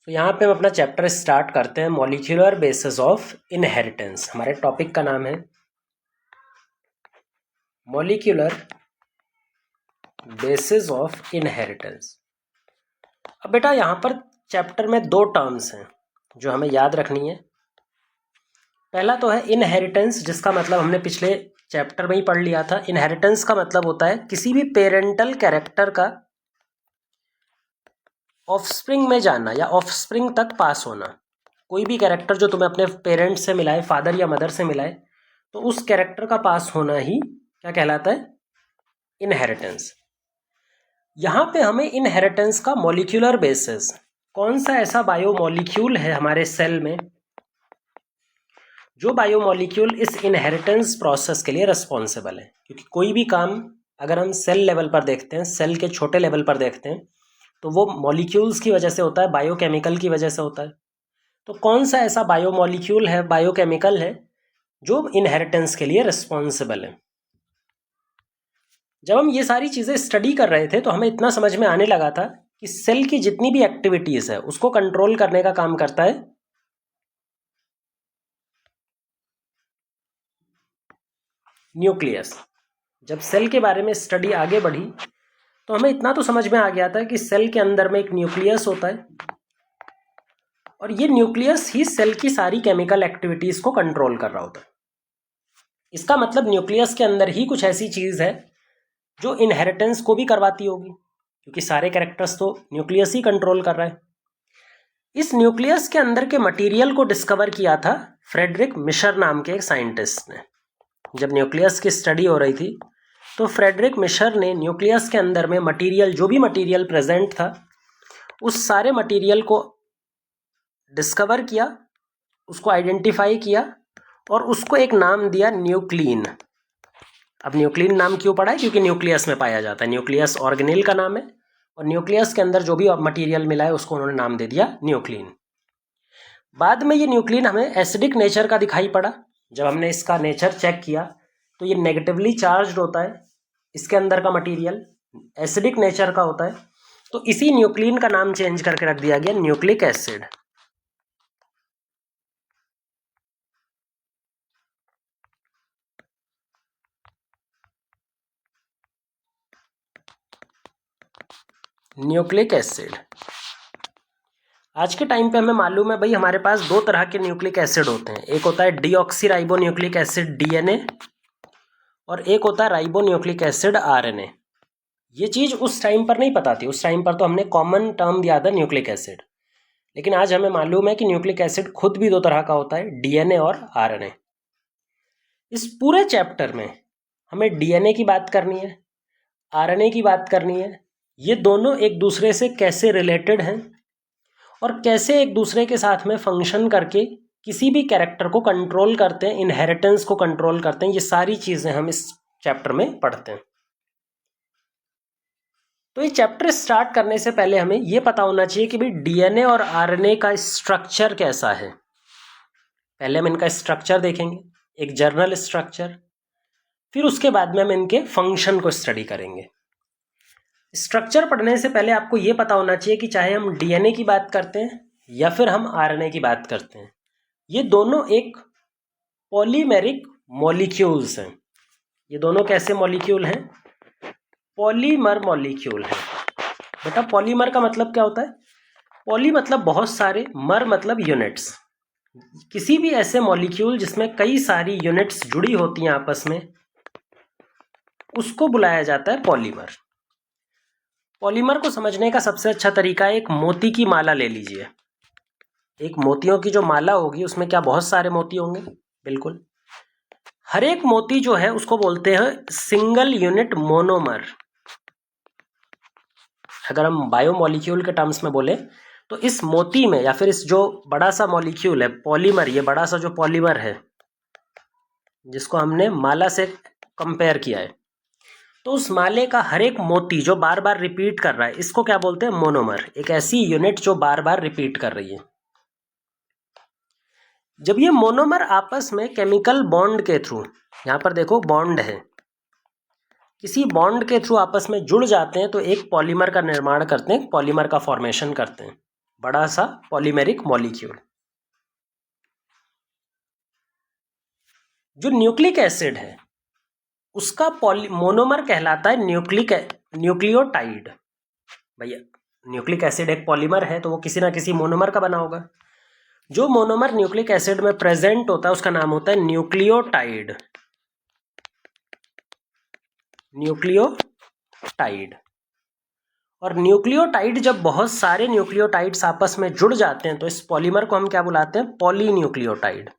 तो यहाँ पे हम अपना चैप्टर स्टार्ट करते हैं, मॉलिक्यूलर बेसिस ऑफ इनहेरिटेंस। हमारे टॉपिक का नाम है मॉलिक्यूलर बेसिस ऑफ इनहेरिटेंस। अब बेटा यहाँ पर चैप्टर में दो टर्म्स हैं जो हमें याद रखनी है। पहला तो है इनहेरिटेंस, जिसका मतलब हमने पिछले चैप्टर में ही पढ़ लिया था। इनहेरिटेंस का मतलब होता है किसी भी पेरेंटल कैरेक्टर का ऑफस्प्रिंग में जाना या ऑफस्प्रिंग तक पास होना। कोई भी कैरेक्टर जो तुम्हें अपने पेरेंट्स से मिला है, फादर या मदर से मिला है, तो उस कैरेक्टर का पास होना ही क्या कहलाता है? इनहेरिटेंस। यहाँ पे हमें इनहेरिटेंस का मॉलिक्यूलर बेसिस, कौन सा ऐसा बायोमॉलिक्यूल है हमारे सेल में जो बायोमॉलिक्यूल इस इनहेरिटेंस प्रोसेस के लिए रिस्पॉन्सिबल है। क्योंकि कोई भी काम अगर हम सेल लेवल पर देखते हैं, सेल के छोटे लेवल पर देखते हैं, तो वो मॉलिक्यूल्स की वजह से होता है, बायोकेमिकल की वजह से होता है। तो कौन सा ऐसा बायोमॉलिक्यूल है, बायोकेमिकल है, जो इनहेरिटेंस के लिए रिस्पॉन्सिबल है? जब हम ये सारी चीज़ें स्टडी कर रहे थे तो हमें इतना समझ में आने लगा था कि सेल की जितनी भी एक्टिविटीज़ है उसको कंट्रोल करने का काम करता है न्यूक्लियस। जब सेल के बारे में स्टडी आगे बढ़ी तो हमें इतना तो समझ में आ गया था कि सेल के अंदर में एक न्यूक्लियस होता है और ये न्यूक्लियस ही सेल की सारी केमिकल एक्टिविटीज़ को कंट्रोल कर रहा होता है। इसका मतलब न्यूक्लियस के अंदर ही कुछ ऐसी चीज़ है जो इनहेरिटेंस को भी करवाती होगी, क्योंकि सारे कैरेक्टर्स तो न्यूक्लियस ही कंट्रोल कर रहा है। इस न्यूक्लियस के अंदर के मटेरियल को डिस्कवर किया था फ्रेडरिक मिशर नाम के एक साइंटिस्ट ने। जब न्यूक्लियस की स्टडी हो रही थी तो फ्रेडरिक मिशर ने न्यूक्लियस के अंदर में मटेरियल, जो भी मटेरियल प्रेजेंट था, उस सारे मटेरियल को डिस्कवर किया, उसको आइडेंटिफाई किया और उसको एक नाम दिया न्यूक्लिन। अब न्यूक्लिन नाम क्यों पड़ा है? क्योंकि न्यूक्लियस में पाया जाता है। न्यूक्लियस ऑर्गेनेल का नाम है और न्यूक्लियस के अंदर जो भी मटेरियल मिला है उसको उन्होंने नाम दे दिया न्यूक्लिन। बाद में ये न्यूक्लिन हमें एसिडिक नेचर का दिखाई पड़ा। जब हमने इसका नेचर चेक किया तो ये नेगेटिवली चार्ज्ड होता है, इसके अंदर का मटेरियल एसिडिक नेचर का होता है। तो इसी न्यूक्लिन का नाम चेंज करके रख दिया गया न्यूक्लिक एसिड। Nucleic acid. आज के टाइम पे हमें मालूम है भाई, हमारे पास दो तरह के न्यूक्लिक एसिड होते हैं। एक होता है डीऑक्सी न्यूक्लिक एसिड डीएनए और एक होता है राइबो न्यूक्लिक एसिड आरएनए। ये चीज़ उस टाइम पर नहीं पता थी। उस टाइम पर तो हमने कॉमन टर्म दिया था न्यूक्लिक एसिड, लेकिन आज हमें मालूम है कि न्यूक्लिक एसिड खुद भी दो तरह का होता है, डीएनए और आरएनए। इस पूरे चैप्टर में हमें डीएनए की बात करनी है, आरएनए की बात करनी है। ये दोनों एक दूसरे से कैसे रिलेटेड हैं और कैसे एक दूसरे के साथ में फंक्शन करके किसी भी कैरेक्टर को कंट्रोल करते हैं, इनहेरिटेंस को कंट्रोल करते हैं, ये सारी चीज़ें हम इस चैप्टर में पढ़ते हैं। तो ये चैप्टर स्टार्ट करने से पहले हमें ये पता होना चाहिए कि भाई डीएनए और आरएनए का स्ट्रक्चर कैसा है। पहले हम इनका स्ट्रक्चर देखेंगे, एक जर्नल स्ट्रक्चर, फिर उसके बाद में हम इनके फंक्शन को स्टडी करेंगे। स्ट्रक्चर पढ़ने से पहले आपको ये पता होना चाहिए कि चाहे हम डीएनए की बात करते हैं या फिर हम आरएनए की बात करते हैं, ये दोनों एक पॉलीमेरिक मॉलिक्यूल्स हैं। ये दोनों कैसे मॉलिक्यूल हैं? पॉलीमर मॉलिक्यूल है। बेटा पॉलीमर का मतलब क्या होता है? पॉली मतलब बहुत सारे, मर मतलब यूनिट्स। किसी भी ऐसे मॉलिक्यूल जिसमें कई सारी यूनिट्स जुड़ी होती हैं आपस में, उसको बुलाया जाता है पॉलीमर। पॉलीमर को समझने का सबसे अच्छा तरीका है, एक मोती की माला ले लीजिए। एक मोतियों की जो माला होगी उसमें क्या बहुत सारे मोती होंगे? बिल्कुल। हर एक मोती जो है उसको बोलते हैं सिंगल यूनिट मोनोमर। अगर हम बायोमॉलिक्यूल के टर्म्स में बोले तो इस मोती में या फिर इस जो बड़ा सा मॉलिक्यूल है पॉलीमर, ये बड़ा सा जो पॉलीमर है जिसको हमने माला से कंपेयर किया है, तो उस माले का हर एक मोती जो बार बार रिपीट कर रहा है, इसको क्या बोलते हैं? मोनोमर। एक ऐसी यूनिट जो बार बार रिपीट कर रही है। जब ये मोनोमर आपस में केमिकल बॉन्ड के थ्रू, यहाँ पर देखो बॉन्ड है, किसी बॉन्ड के थ्रू आपस में जुड़ जाते हैं तो एक पॉलीमर का निर्माण करते हैं, पॉलीमर का फॉर्मेशन करते हैं। बड़ा सा पॉलीमेरिक मॉलिक्यूल। जो न्यूक्लिक एसिड है उसका मोनोमर कहलाता है न्यूक्लियोटाइड। भैया न्यूक्लिक एसिड एक पॉलीमर है तो वो किसी ना किसी मोनोमर का बना होगा। जो मोनोमर न्यूक्लिक एसिड में प्रेजेंट होता है उसका नाम होता है न्यूक्लियोटाइड। न्यूक्लियोटाइड। और न्यूक्लियोटाइड जब बहुत सारे न्यूक्लियोटाइड्स आपस में जुड़ जाते हैं तो इस पॉलीमर को हम क्या बुलाते हैं? पॉलीन्यूक्लियोटाइड।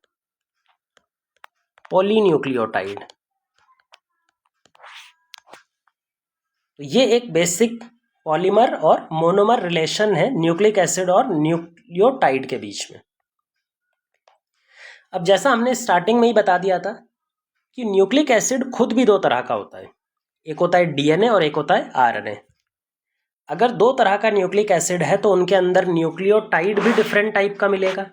पॉलीन्यूक्लियोटाइड। तो ये एक बेसिक पॉलीमर और मोनोमर रिलेशन है न्यूक्लिक एसिड और न्यूक्लियोटाइड के बीच में। अब जैसा हमने स्टार्टिंग में ही बता दिया था कि न्यूक्लिक एसिड खुद भी दो तरह का होता है, एक होता है डीएनए और एक होता है आरएनए। अगर दो तरह का न्यूक्लिक एसिड है तो उनके अंदर न्यूक्लियोटाइड भी डिफरेंट टाइप का मिलेगा।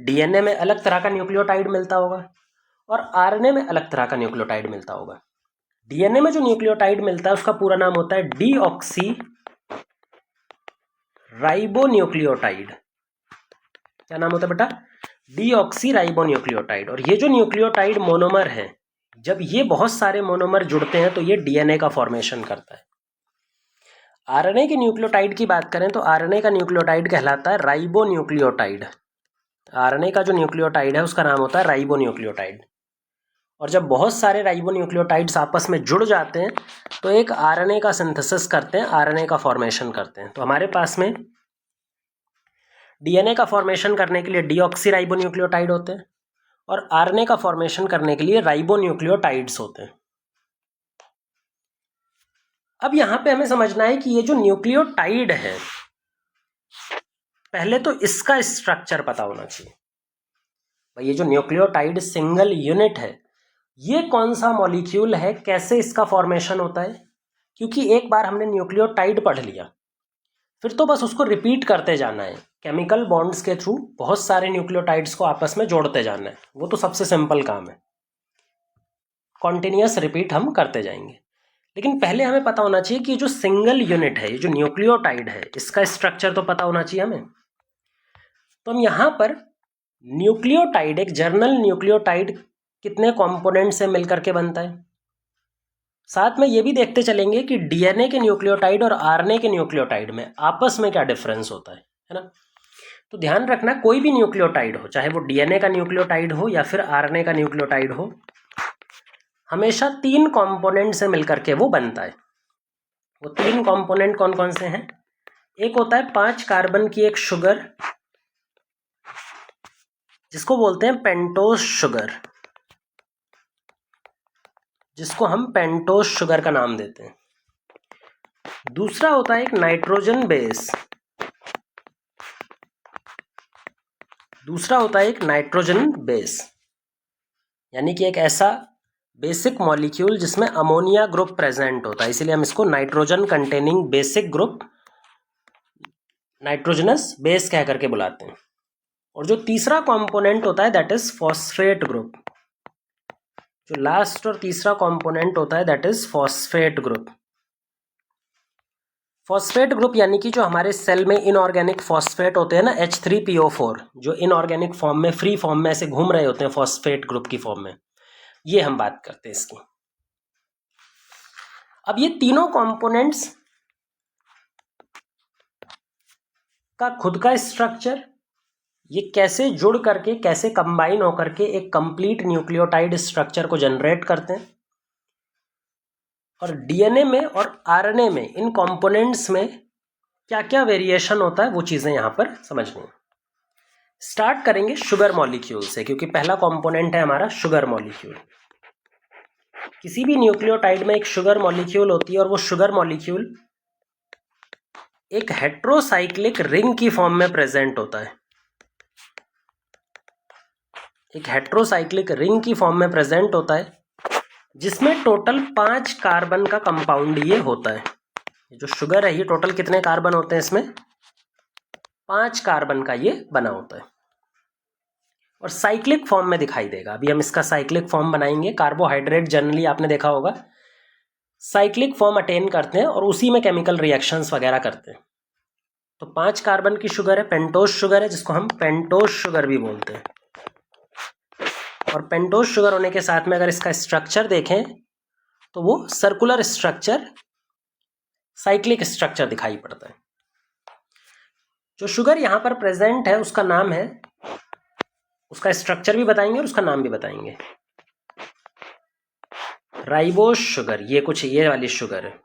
डीएनए में अलग तरह का न्यूक्लियोटाइड मिलता होगा और आरएनए में अलग तरह का न्यूक्लियोटाइड मिलता होगा। डीएनए में जो न्यूक्लियोटाइड मिलता है उसका पूरा नाम होता है डीऑक्सी राइबोन्यूक्लियोटाइड। क्या नाम होता है बेटा? Deoxy ribonucleotide. और ये जो न्यूक्लियोटाइड मोनोमर है, जब ये बहुत सारे मोनोमर जुड़ते हैं तो ये डीएनए का फॉर्मेशन करता है। आरएनए के न्यूक्लियोटाइड की बात करें तो आरएनए का न्यूक्लियोटाइड कहलाता है राइबोन्यूक्लियोटाइड। आरएनए का जो न्यूक्लियोटाइड है उसका नाम होता है राइबोन्यूक्लियोटाइड। और जब बहुत सारे राइबोन्यूक्लियोटाइड्स आपस में जुड़ जाते हैं तो एक आरएनए का सिंथेसिस करते हैं, आरएनए का फॉर्मेशन करते हैं। तो हमारे पास में डीएनए का फॉर्मेशन करने के लिए डीऑक्सी राइबोन्यूक्लियोटाइड होते हैं और आरएनए का फॉर्मेशन करने के लिए राइबोन्यूक्लियोटाइड्स होते हैं। अब यहां पे हमें समझना है कि ये जो न्यूक्लियोटाइड है, पहले तो इसका स्ट्रक्चर पता होना चाहिए। भाई ये जो न्यूक्लियोटाइड सिंगल यूनिट है, ये कौन सा मॉलिक्यूल है, कैसे इसका फॉर्मेशन होता है? क्योंकि एक बार हमने न्यूक्लियोटाइड पढ़ लिया, फिर तो बस उसको रिपीट करते जाना है। केमिकल बॉन्ड्स के थ्रू बहुत सारे न्यूक्लियोटाइड्स को आपस में जोड़ते जाना है, वो तो सबसे सिंपल काम है। कॉन्टिन्यूस रिपीट हम करते जाएंगे। लेकिन पहले हमें पता होना चाहिए कि जो सिंगल यूनिट है, ये जो न्यूक्लियोटाइड है, इसका स्ट्रक्चर तो पता होना चाहिए हमें। तो हम यहाँ पर न्यूक्लियोटाइड, एक जर्नल न्यूक्लियोटाइड कितने कंपोनेंट से मिलकर के बनता है, साथ में ये भी देखते चलेंगे कि डीएनए के न्यूक्लियोटाइड और आरएनए के न्यूक्लियोटाइड में आपस में क्या डिफरेंस होता है ना। तो ध्यान रखना, कोई भी न्यूक्लियोटाइड हो, चाहे वो डीएनए का न्यूक्लियोटाइड हो या फिर आरएनए का न्यूक्लियोटाइड हो, हमेशा तीन कंपोनेंट से मिलकर के वो बनता है। वो तीन कंपोनेंट कौन कौन से हैं? एक होता है 5 कार्बन की एक शुगर, जिसको बोलते हैं पेंटोज शुगर, जिसको हम पेंटोज शुगर का नाम देते हैं। दूसरा होता है एक नाइट्रोजन बेस, दूसरा होता है एक नाइट्रोजन बेस, यानी कि एक ऐसा बेसिक मॉलिक्यूल जिसमें अमोनिया ग्रुप प्रेजेंट होता है, इसीलिए हम इसको nitrogen containing basic group, nitrogenous base कह करके बुलाते हैं। और जो तीसरा कंपोनेंट होता है दैट इज फॉस्फेट ग्रुप। जो लास्ट और तीसरा कंपोनेंट होता है that is phosphate group. Phosphate group यानी कि जो हमारे सेल में इनऑर्गेनिक फॉस्फेट होते हैं ना, H3PO4, जो इनऑर्गेनिक फॉर्म में, फ्री फॉर्म में ऐसे घूम रहे होते हैं फॉस्फेट ग्रुप की फॉर्म में, ये हम बात करते हैं इसकी। अब ये तीनों कंपोनेंट्स का खुद का स्ट्रक्चर, ये कैसे जुड़ करके, कैसे कंबाइन होकर के एक कंप्लीट न्यूक्लियोटाइड स्ट्रक्चर को जनरेट करते हैं, और डीएनए में और आरएनए में इन कंपोनेंट्स में क्या क्या वेरिएशन होता है, वो चीज़ें यहाँ पर समझनी है। स्टार्ट करेंगे शुगर मॉलिक्यूल से, क्योंकि पहला कंपोनेंट है हमारा शुगर मॉलिक्यूल। किसी भी न्यूक्लियोटाइड में एक शुगर मॉलिक्यूल होती है और वो शुगर मॉलिक्यूल एक हेट्रोसाइक्लिक रिंग की फॉर्म में प्रेजेंट होता है। एक हेट्रोसाइक्लिक रिंग की फॉर्म में प्रेजेंट होता है, जिसमें टोटल 5 कार्बन का कंपाउंड ये होता है। ये जो शुगर है, ये टोटल कितने कार्बन होते हैं इसमें? 5 कार्बन का ये बना होता है और साइक्लिक फॉर्म में दिखाई देगा। अभी हम इसका साइक्लिक फॉर्म बनाएंगे। कार्बोहाइड्रेट जनरली आपने देखा होगा साइक्लिक फॉर्म अटेन करते हैं और उसी में केमिकल रिएक्शंस वगैरह करते हैं। तो 5 कार्बन की शुगर है, पेंटोज शुगर है, जिसको हम पेंटोज शुगर भी बोलते हैं। और पेंटोज शुगर होने के साथ में अगर इसका स्ट्रक्चर देखें तो वो सर्कुलर स्ट्रक्चर, साइक्लिक स्ट्रक्चर दिखाई पड़ता है। जो शुगर यहाँ पर प्रेजेंट है उसका नाम है, उसका स्ट्रक्चर भी बताएंगे और उसका नाम भी बताएंगे, राइबोज शुगर। ये कुछ ये वाली शुगर है।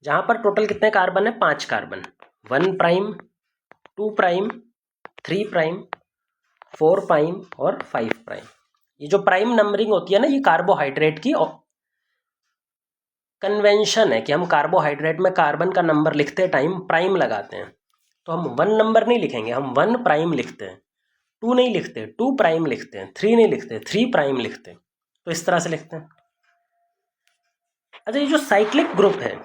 जहां पर टोटल कितने कार्बन है? 5 carbon, 1 prime, 2 prime, 3 prime, 4 prime और 5 प्राइम। ये जो प्राइम नंबरिंग होती है ना, ये कार्बोहाइड्रेट की कन्वेंशन है कि हम कार्बोहाइड्रेट में कार्बन का नंबर लिखते टाइम प्राइम लगाते हैं। तो हम 1 नंबर नहीं लिखेंगे, हम 1 प्राइम लिखते हैं, 2 नहीं लिखते, 2 प्राइम लिखते हैं, 3 नहीं लिखते, 3 प्राइम लिखते हैं। तो इस तरह से लिखते हैं। अच्छा, ये जो साइक्लिक ग्रुप है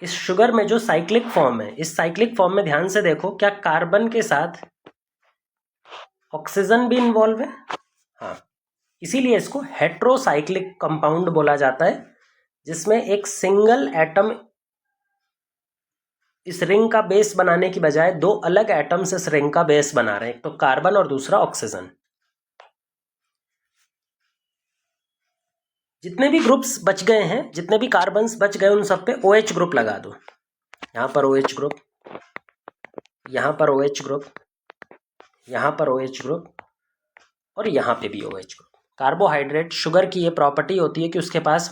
इस शुगर में, जो साइक्लिक फॉर्म है, इस साइक्लिक फॉर्म में ध्यान से देखो, क्या कार्बन के साथ ऑक्सीजन भी इन्वॉल्व है? हाँ, इसीलिए इसको हेट्रोसाइक्लिक कंपाउंड बोला जाता है, जिसमें एक सिंगल एटम इस रिंग का बेस बनाने की बजाय 2 अलग एटम्स इस रिंग का बेस बना रहे हैं, एक तो कार्बन और दूसरा ऑक्सीजन। जितने भी ग्रुप्स बच गए हैं, जितने भी कार्बन्स बच गए, उन सब पे OH ग्रुप लगा दो। यहाँ पर OH ग्रुप, यहाँ पर OH ग्रुप, यहाँ पर OH ग्रुप और यहाँ पे भी OH ग्रुप। कार्बोहाइड्रेट शुगर की ये प्रॉपर्टी होती है कि उसके पास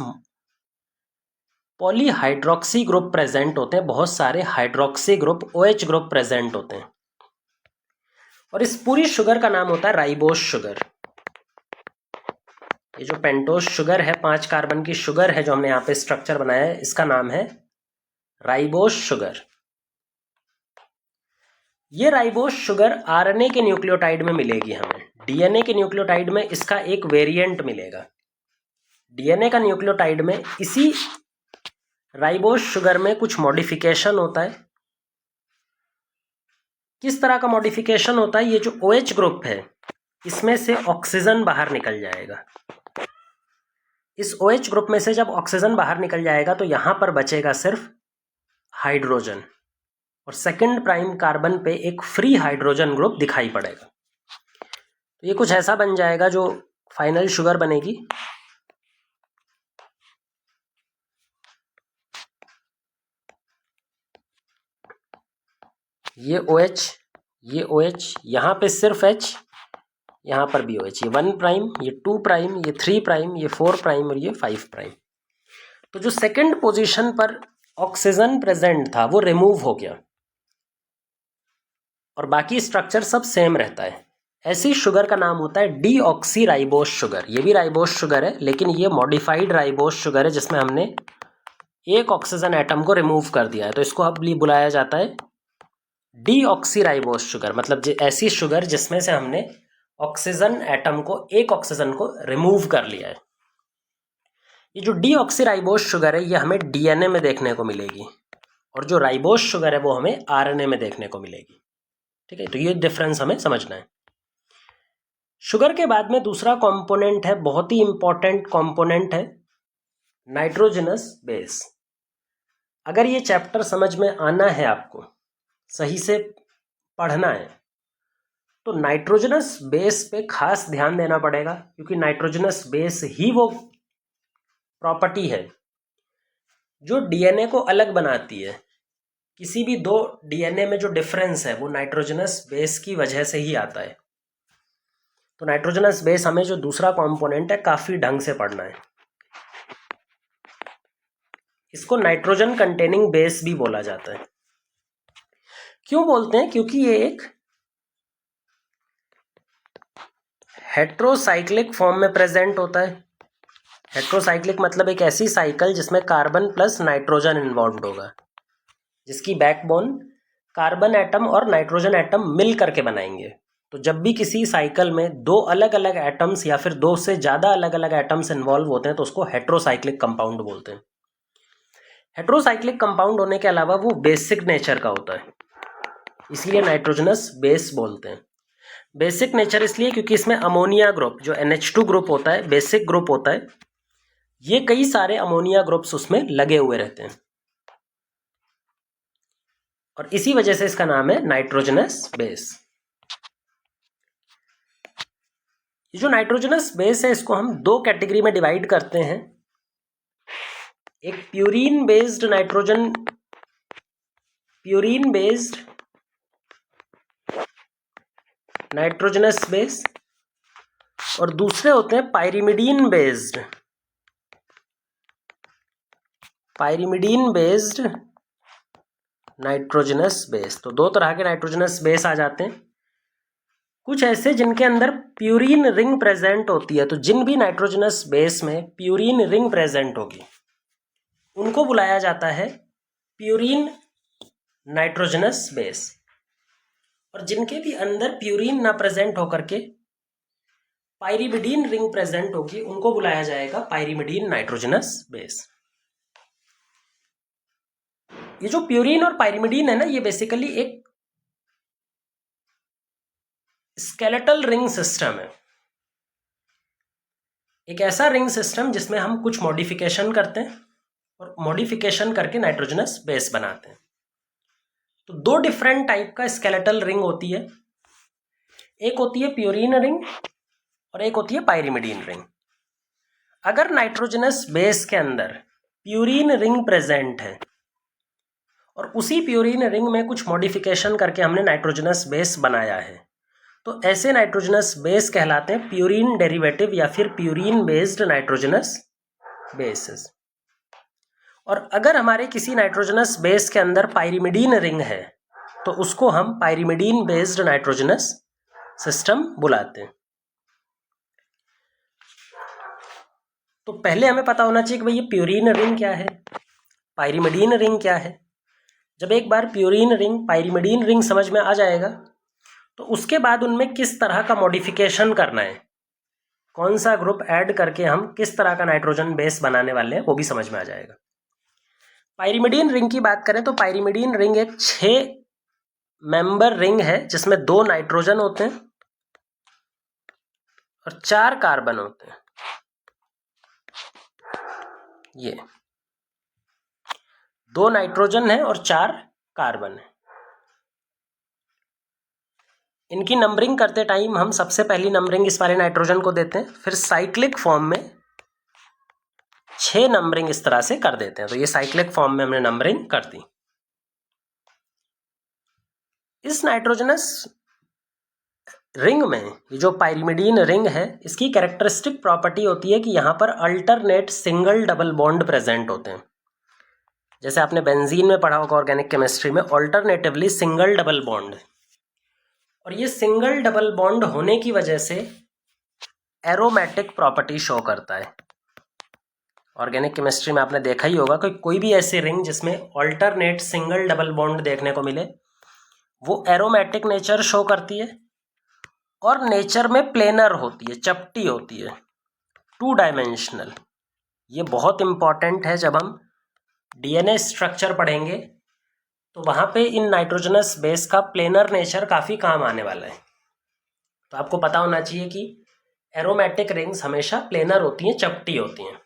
पॉलीहाइड्रोक्सी ग्रुप प्रेजेंट होते हैं, बहुत सारे hydroxy group, OH group present होते हैं। और इस पूरी शुगर का नाम होता है राइबोज शुगर। ये जो पेंटोज शुगर है, 5 कार्बन की शुगर है जो हमने यहाँ पे स्ट्रक्चर बनाया है, इसका नाम है राइबोज शुगर। ये राइबोज शुगर RNA के न्यूक्लियोटाइड में मिलेगी हमें। DNA के न्यूक्लियोटाइड में इसका एक वेरिएंट मिलेगा। DNA का न्यूक्लियोटाइड में इसी राइबोज शुगर में कुछ मॉडिफिकेशन होता है। किस तरह का मॉडिफिकेशन होता है? ये जो OH ग्रुप है, इसमें से ऑक्सीजन बाहर निकल जाएगा। इस OH ग्रुप में से जब ऑक्सीजन बाहर निकल जाएगा तो यहाँ पर बचेगा सिर्फ हाइड्रोजन, और सेकंड प्राइम कार्बन पे एक फ्री हाइड्रोजन ग्रुप दिखाई पड़ेगा। तो ये कुछ ऐसा बन जाएगा जो फाइनल शुगर बनेगी। ये OH, ये OH, यहाँ पे सिर्फ H, यहाँ पर भी OH। ये 1 प्राइम, ये 2 प्राइम, ये 3 प्राइम, ये 4 प्राइम और ये 5 प्राइम। तो जो सेकंड पोजीशन पर ऑक्सीजन प्रेजेंट था वो रिमूव हो गया और बाकी स्ट्रक्चर सब सेम रहता है। ऐसी शुगर का नाम होता है डीऑक्सी राइबोज शुगर। ये भी राइबोज शुगर है, लेकिन ये मॉडिफाइड राइबोज शुगर है जिसमें हमने एक ऑक्सीजन एटम को रिमूव कर दिया है। तो इसको अब बुलाया जाता है डीऑक्सी राइबोज शुगर, मतलब ऐसी शुगर जिसमें से हमने ऑक्सीजन एटम को, एक ऑक्सीजन को रिमूव कर लिया है। ये जो डीऑक्सी राइबोज शुगर है ये हमें DNA में देखने को मिलेगी, और जो राइबोज शुगर है वो हमें RNA में देखने को मिलेगी। ठीक है, तो ये डिफरेंस हमें समझना है। शुगर के बाद में दूसरा कंपोनेंट है, बहुत ही इंपॉर्टेंट कंपोनेंट है, नाइट्रोजनस बेस। अगर ये चैप्टर समझ में आना है, आपको सही से पढ़ना है, तो नाइट्रोजनस बेस पे खास ध्यान देना पड़ेगा, क्योंकि नाइट्रोजनस बेस ही वो प्रॉपर्टी है जो DNA को अलग बनाती है। किसी भी 2 DNA में जो डिफरेंस है वो नाइट्रोजनस बेस की वजह से ही आता है। तो नाइट्रोजनस बेस हमें जो दूसरा कंपोनेंट है काफी ढंग से पढ़ना है। इसको नाइट्रोजन कंटेनिंग बेस भी बोला जाता है। क्यों बोलते हैं? क्योंकि ये एक हेट्रोसाइक्लिक फॉर्म में प्रेजेंट होता है। हेट्रोसाइक्लिक मतलब एक ऐसी साइकिल जिसमें कार्बन प्लस नाइट्रोजन इन्वॉल्व होगा, जिसकी बैकबोन कार्बन एटम और नाइट्रोजन एटम मिल करके बनाएंगे। तो जब भी किसी साइकिल में 2 अलग अलग एटम्स या फिर 2 से ज़्यादा अलग अलग एटम्स इन्वॉल्व होते हैं तो उसको हेट्रोसाइक्लिक कंपाउंड बोलते हैं। हेट्रोसाइक्लिक कंपाउंड होने के अलावा वो बेसिक नेचर का होता है, इसीलिए नाइट्रोजनस बेस बोलते हैं। बेसिक नेचर इसलिए क्योंकि इसमें अमोनिया ग्रुप, जो NH2 ग्रुप होता है, बेसिक ग्रुप होता है, ये कई सारे अमोनिया ग्रुप्स उसमें लगे हुए रहते हैं और इसी वजह से इसका नाम है नाइट्रोजनस बेस। ये जो नाइट्रोजनस बेस है इसको हम दो कैटेगरी में डिवाइड करते हैं। एक प्यूरीन बेस्ड नाइट्रोजनस बेस और दूसरे होते हैं पायरिमिडीन बेस्ड नाइट्रोजनस बेस। तो दो तरह के नाइट्रोजनस बेस आ जाते हैं। कुछ ऐसे जिनके अंदर प्यूरीन रिंग प्रेजेंट होती है, तो जिन भी नाइट्रोजनस बेस में प्यूरीन रिंग प्रेजेंट होगी उनको बुलाया जाता है प्यूरीन नाइट्रोजनस बेस, और जिनके भी अंदर प्यूरीन ना प्रेजेंट होकर के पायरिमिडीन रिंग प्रेजेंट होगी उनको बुलाया जाएगा पायरिमिडीन नाइट्रोजनस बेस। ये जो प्यूरीन और पायरिमिडीन है ना, ये बेसिकली एक स्केलेटल रिंग सिस्टम है, एक ऐसा रिंग सिस्टम जिसमें हम कुछ मॉडिफिकेशन करते हैं और मॉडिफिकेशन करके नाइट्रोजनस बेस बनाते हैं। तो दो डिफरेंट टाइप का स्केलेटल रिंग होती है, एक होती है प्यूरीन रिंग और एक होती है पायरिमिडीन रिंग। अगर नाइट्रोजनस बेस के अंदर प्यूरीन रिंग प्रेजेंट है और उसी प्यूरीन रिंग में कुछ मॉडिफिकेशन करके हमने नाइट्रोजनस बेस बनाया है, तो ऐसे नाइट्रोजनस बेस कहलाते हैं प्यूरीन डेरिवेटिव या फिर प्यूरीन बेस्ड नाइट्रोजनस बेसेस। और अगर हमारे किसी नाइट्रोजनस बेस के अंदर पायरिमिडीन रिंग है तो उसको हम पायरिमिडीन बेस्ड नाइट्रोजनस सिस्टम बुलाते हैं। तो पहले हमें पता होना चाहिए कि भाई ये प्यूरीन रिंग क्या है, पायरिमिडीन रिंग क्या है। जब एक बार प्यूरीन रिंग पायरिमिडीन रिंग समझ में आ जाएगा तो उसके बाद उनमें किस तरह का मॉडिफिकेशन करना है, कौन सा ग्रुप ऐड करके हम किस तरह का नाइट्रोजन बेस बनाने वाले हैं वो भी समझ में आ जाएगा। पायरिमिडीन रिंग की बात करें तो पायरिमिडीन रिंग एक 6 मेंबर रिंग है जिसमें 2 नाइट्रोजन होते हैं और 4 कार्बन होते हैं। ये 2 नाइट्रोजन है और 4 कार्बन है। इनकी नंबरिंग करते टाइम हम सबसे पहली नंबरिंग इस वाले नाइट्रोजन को देते हैं, फिर साइक्लिक फॉर्म में 6 नंबरिंग इस तरह से कर देते हैं। तो ये साइक्लिक फॉर्म में हमने नंबरिंग कर दी। इस नाइट्रोजनस रिंग में ये जो पायरिमिडीन रिंग है इसकी कैरेक्टरिस्टिक प्रॉपर्टी होती है कि यहाँ पर alternate single double bond present होते हैं। जैसे आपने बेंजीन में पढ़ा होगा ऑर्गेनिक केमिस्ट्री में, ऑल्टरनेटिवली सिंगल डबल बॉन्ड, और ये सिंगल डबल बॉन्ड होने की वजह से एरोमेटिक प्रॉपर्टी शो करता है। ऑर्गेनिक केमिस्ट्री में आपने देखा ही होगा कि कोई भी ऐसी रिंग जिसमें ऑल्टरनेट सिंगल डबल बॉन्ड देखने को मिले वो एरोमेटिक नेचर शो करती है और नेचर में प्लेनर होती है, चपटी होती है, 2 डायमेंशनल। ये बहुत इंपॉर्टेंट है, जब हम डीएनए स्ट्रक्चर पढ़ेंगे तो वहाँ पे इन नाइट्रोजनस बेस का प्लेनर नेचर काफ़ी काम आने वाला है। तो आपको पता होना चाहिए कि एरोमेटिक रिंग्स हमेशा प्लेनर होती हैं, चपटी होती हैं।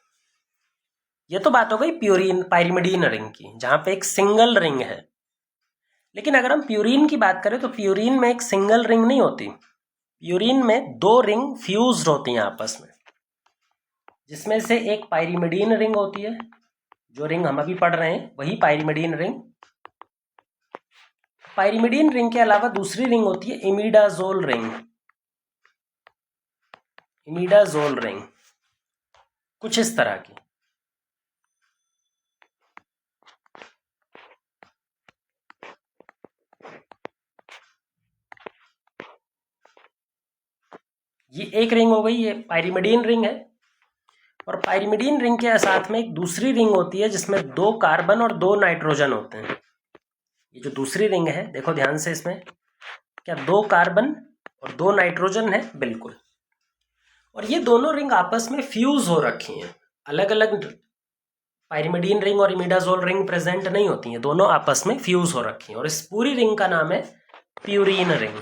ये तो बात हो गई प्यूरीन पायरिमिडीन रिंग की, जहाँ पे एक सिंगल रिंग है। लेकिन अगर हम प्यूरीन की बात करें तो प्यूरीन में एक सिंगल रिंग नहीं होती, प्यूरीन में 2 रिंग फ्यूज्ड होती हैं आपस में, जिसमें से एक पायरिमिडीन रिंग होती है, जो रिंग हम अभी पढ़ रहे हैं वही पायरिमिडीन रिंग। पायरिमिडीन रिंग के अलावा दूसरी रिंग होती है इमिडाजोल रिंग, कुछ इस तरह की। ये एक रिंग हो गई, ये पायरिमिडीन रिंग है। और पायरिमिडीन रिंग के साथ में एक दूसरी रिंग होती है जिसमें 2 कार्बन और 2 नाइट्रोजन होते हैं। ये जो दूसरी रिंग है देखो ध्यान से, इसमें क्या 2 कार्बन और 2 नाइट्रोजन है, बिल्कुल। और ये दोनों रिंग आपस में फ्यूज हो रखी हैं, अलग अलग पायरिमिडीन रिंग और इमिडाजोल रिंग प्रेजेंट नहीं होती हैं, दोनों आपस में फ्यूज हो रखी हैं। और इस पूरी रिंग का नाम है प्यूरीन रिंग।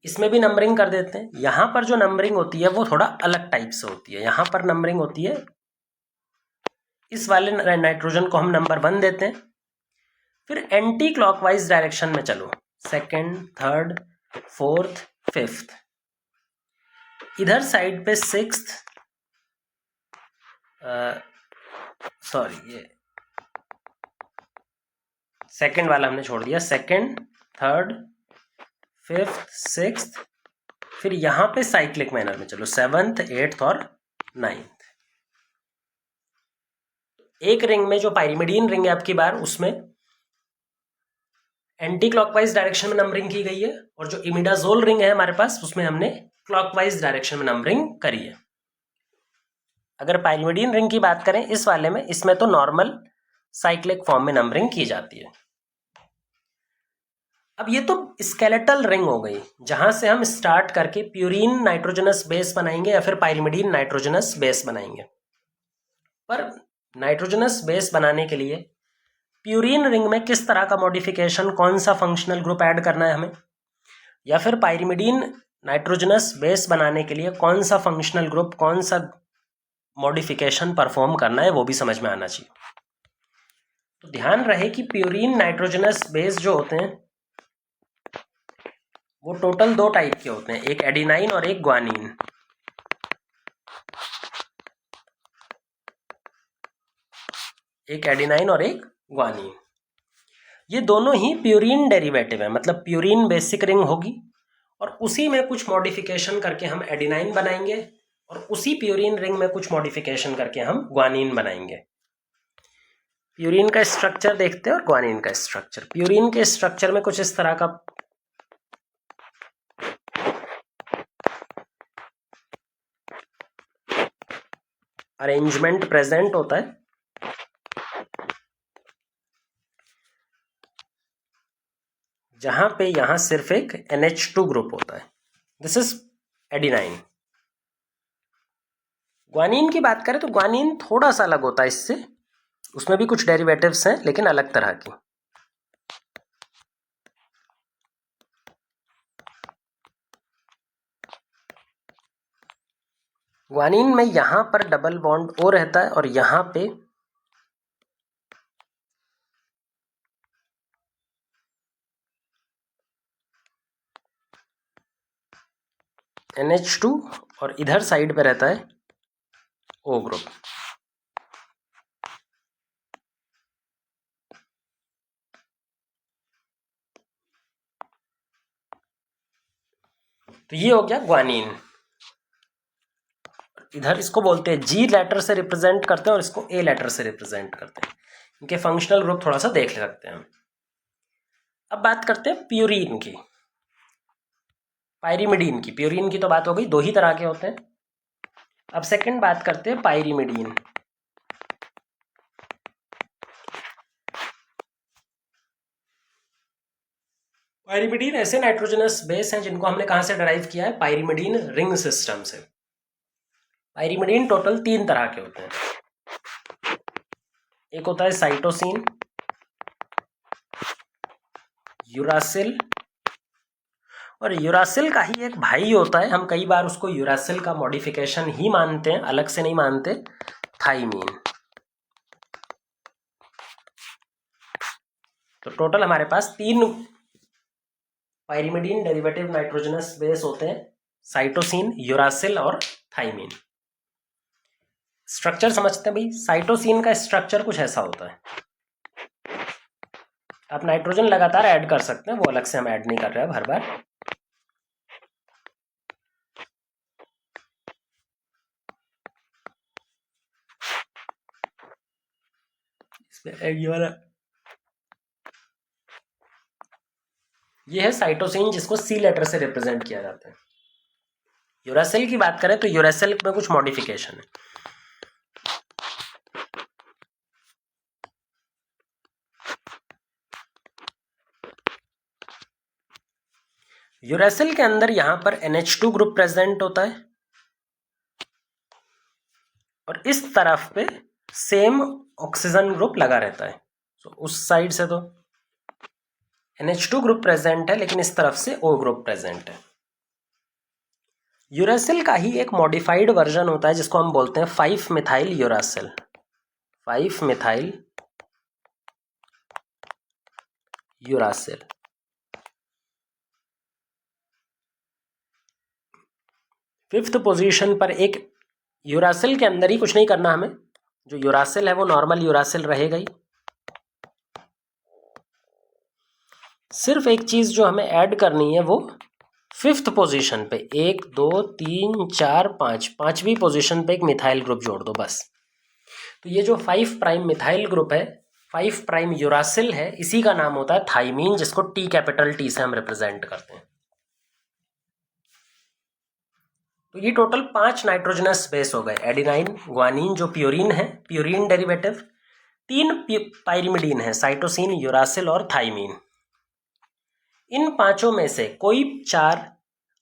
इसमें भी नंबरिंग कर देते हैं। यहाँ पर जो नंबरिंग होती है वो थोड़ा अलग टाइप से होती है। यहाँ पर नंबरिंग होती है, इस वाले नाइट्रोजन को हम नंबर 1 देते हैं, फिर एंटी क्लॉकवाइज डायरेक्शन में चलो, सेकेंड, थर्ड, फोर्थ, फिफ्थ, इधर साइड पे सिक्स्थ, सॉरी ये सेकेंड वाला हमने छोड़ दिया, सेकेंड, थर्ड, फिफ्थ, सिक्स्थ, फिर यहाँ पे साइक्लिक मैनर में चलो, सेवंथ, एट्थ और नाइन्थ। एक रिंग में जो पाइरिमिडीन रिंग है आपकी बार, उसमें एंटी क्लॉकवाइज डायरेक्शन में नंबरिंग की गई है, और जो इमिडाजोल रिंग है हमारे पास, उसमें हमने क्लॉकवाइज डायरेक्शन में नंबरिंग करी है। अगर पाइरिमिडीन रिंग की बात करें इस वाले में, इसमें तो नॉर्मल साइक्लिक फॉर्म में नंबरिंग की जाती है। अब ये तो स्केलेटल रिंग हो गई, जहां से हम स्टार्ट करके प्यूरीन नाइट्रोजनस बेस बनाएंगे या फिर पाइरिमिडीन नाइट्रोजनस बेस बनाएंगे। पर नाइट्रोजनस बेस बनाने के लिए प्यूरीन रिंग में किस तरह का मॉडिफिकेशन, कौन सा फंक्शनल ग्रुप ऐड करना है हमें, या फिर पाइरिमिडीन नाइट्रोजनस बेस बनाने के लिए कौन सा फंक्शनल ग्रुप, कौन सा मॉडिफिकेशन परफॉर्म करना है, वो भी समझ में आना चाहिए। तो ध्यान रहे कि प्यूरीन नाइट्रोजनस बेस जो होते हैं वो टोटल 2 टाइप के होते हैं, एक एडिनाइन और एक ग्वानिन। एक एडिनाइन और एक ग्वानिन, ये दोनों ही प्यूरीन डेरिवेटिव है, मतलब प्यूरीन बेसिक रिंग होगी और उसी में कुछ मॉडिफिकेशन करके हम एडिनाइन बनाएंगे और उसी प्यूरीन रिंग में कुछ मॉडिफिकेशन करके हम ग्वानिन बनाएंगे। प्यूरीन का स्ट्रक्चर देखते हैं और ग्वानिन का स्ट्रक्चर। प्यूरीन के स्ट्रक्चर में कुछ इस तरह का अरेंजमेंट प्रेजेंट होता है, जहां पे यहां सिर्फ एक NH2 ग्रुप होता है, दिस इज एडिनाइन। ग्वानिन की बात करें तो ग्वानिन थोड़ा सा अलग होता है इससे, उसमें भी कुछ डेरिवेटिव्स हैं लेकिन अलग तरह की। ग्वानिन में यहां पर डबल बॉन्ड O रहता है और यहां पे NH2 और इधर साइड पे रहता है O ग्रुप। तो ये हो गया ग्वानिन। इधर इसको बोलते हैं G लेटर से रिप्रेजेंट करते हैं और इसको A लेटर से रिप्रेजेंट करते हैं। इनके फंक्शनल ग्रुप थोड़ा सा देख सकते हैं हम। अब बात करते हैं प्यूरीन की, पाइरिमिडीन की। प्यूरीन की तो बात हो गई, 2 ही तरह के होते हैं। अब सेकंड बात करते हैं पाइरिमिडीन। पाइरिमिडीन ऐसे नाइट्रोजनस बेस हैं जिनको हमने कहां से डराइव किया है, पाइरिमिडीन रिंग सिस्टम से। पाइरिमिडीन टोटल 3 तरह के होते हैं। एक होता है साइटोसिन, यूरासिल, और यूरासिल का ही एक भाई होता है, हम कई बार उसको यूरासिल का मॉडिफिकेशन ही मानते हैं, अलग से नहीं मानते, थाइमीन। तो टोटल हमारे पास 3 पाइरिमिडीन डेरिवेटिव नाइट्रोजनस बेस होते हैं, साइटोसिन, यूरासिल और थाइमीन। स्ट्रक्चर समझते हैं भाई। साइटोसिन का स्ट्रक्चर कुछ ऐसा होता है, आप नाइट्रोजन लगातार ऐड कर सकते हैं, वो अलग से हम ऐड नहीं कर रहे हैं हर बार। ये वाला, ये है साइटोसिन, जिसको C लेटर से रिप्रेजेंट किया जाता है। यूरासिल की बात करें तो यूरासिल में कुछ मॉडिफिकेशन है। यूरासिल के अंदर यहां पर NH2 ग्रुप प्रेजेंट होता है और इस तरफ पे सेम ऑक्सीजन ग्रुप लगा रहता है। तो उस साइड से तो NH2 ग्रुप प्रेजेंट है, लेकिन इस तरफ से O ग्रुप प्रेजेंट है। यूरासिल का ही एक मॉडिफाइड वर्जन होता है जिसको हम बोलते हैं 5 methyl uracil. 5 methyl uracil. Fifth position पर एक यूरासिल के अंदर ही कुछ नहीं करना हमें, जो यूरासिल है वो नॉर्मल यूरासिल रहेगा ही। सिर्फ एक चीज जो हमें ऐड करनी है वो फिफ्थ पोजीशन पे 1 2 3 4 5 पांचवी पोजीशन पे एक मिथाइल ग्रुप जोड़ दो बस। तो ये जो 5 प्राइम मिथाइल ग्रुप है, 5 प्राइम यूरासिल है, इसी का नाम होता है थाइमीन, जिसको टी कैपिटल टी से हम रिप्रेजेंट करते हैं। तो ये टोटल 5 नाइट्रोजनस बेस हो गए। एडिनाइन, ग्वानिन जो प्यूरिन है, प्यूरिन डेरिवेटिव, 3 पाइरिमिडीन है, साइटोसिन, यूरासिल और थाइमीन। इन पांचों में से कोई 4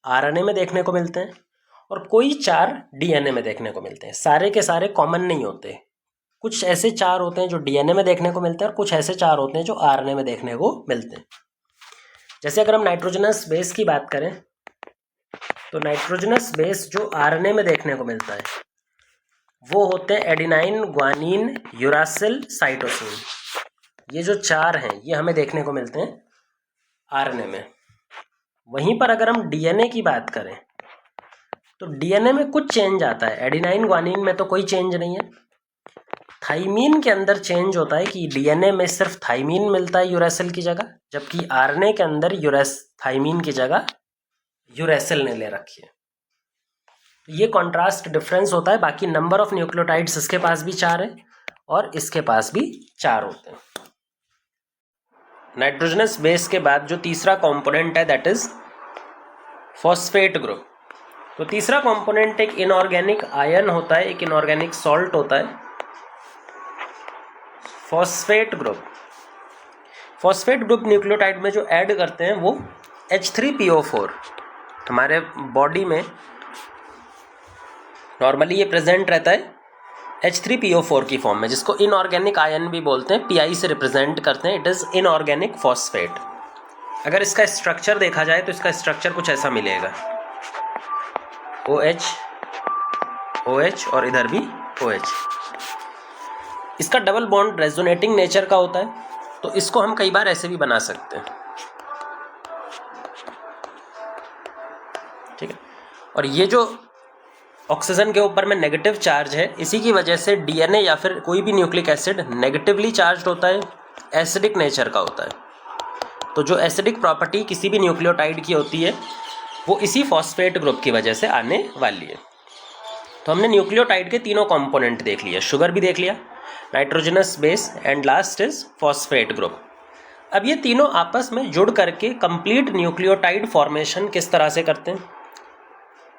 आरएनए में देखने को मिलते हैं और कोई 4 डीएनए में देखने को मिलते हैं। सारे के सारे कॉमन नहीं होते, कुछ ऐसे 4 होते हैं जो डीएनए में देखने को मिलते हैं और कुछ ऐसे 4 होते हैं जो आरएनए में देखने को मिलते हैं। जैसे अगर हम नाइट्रोजनस बेस की बात करें तो नाइट्रोजनस बेस जो आरएनए में देखने को मिलता है वो होते हैं एडिनाइन, ग्वानिन, यूरासिल, साइटोसिन। ये जो 4 हैं ये हमें देखने को मिलते हैं आरएनए में। वहीं पर अगर हम डीएनए की बात करें तो डीएनए में कुछ चेंज आता है। एडिनाइन, ग्वानिन में तो कोई चेंज नहीं है। थाइमीन के अंदर चेंज होता है कि डीएनए में सिर्फ थाइमीन मिलता है यूरासिल की जगह, जबकि आरएनए के अंदर थाइमीन की जगह यूरासिल ने ले रखी है। तो ये कॉन्ट्रास्ट डिफरेंस होता है। बाकी नंबर ऑफ न्यूक्लियोटाइड्स इसके पास भी 4 है और इसके पास भी 4 होते हैं। नाइट्रोजनस बेस के बाद जो तीसरा कंपोनेंट है दैट इज फॉस्फेट ग्रुप। तो तीसरा कंपोनेंट एक इनऑर्गेनिक आयन होता है, एक इनऑर्गेनिक सॉल्ट होता है, phosphate group. Phosphate group nucleotide में जो ऐड करते हैं वो H3PO4। हमारे बॉडी में नॉर्मली ये प्रेजेंट रहता है H3PO4 की फॉर्म में, जिसको इनऑर्गेनिक आयन भी बोलते हैं, PI से रिप्रेजेंट करते हैं। It is inorganic phosphate. अगर इसका स्ट्रक्चर देखा जाए तो इसका स्ट्रक्चर कुछ ऐसा मिलेगा, OH OH और इधर भी OH। इसका डबल बॉन्ड रेजोनेटिंग नेचर का होता है, तो इसको हम कई बार ऐसे भी बना सकते हैं, ठीक है। और ये जो ऑक्सीजन के ऊपर में नेगेटिव चार्ज है, इसी की वजह से डीएनए या फिर कोई भी न्यूक्लिक एसिड नेगेटिवली चार्ज्ड होता है, एसिडिक नेचर का होता है। तो जो एसिडिक प्रॉपर्टी किसी भी न्यूक्लियोटाइड की होती है वो इसी फॉस्फेट ग्रुप की वजह से आने वाली है। तो हमने न्यूक्लियोटाइड के तीनों कंपोनेंट देख लिए, शुगर भी देख लिया, nitrogenous base and last is phosphate group. अब ये तीनों आपस में जुड़ करके कंप्लीट न्यूक्लियोटाइड फॉर्मेशन किस तरह से करते हैं,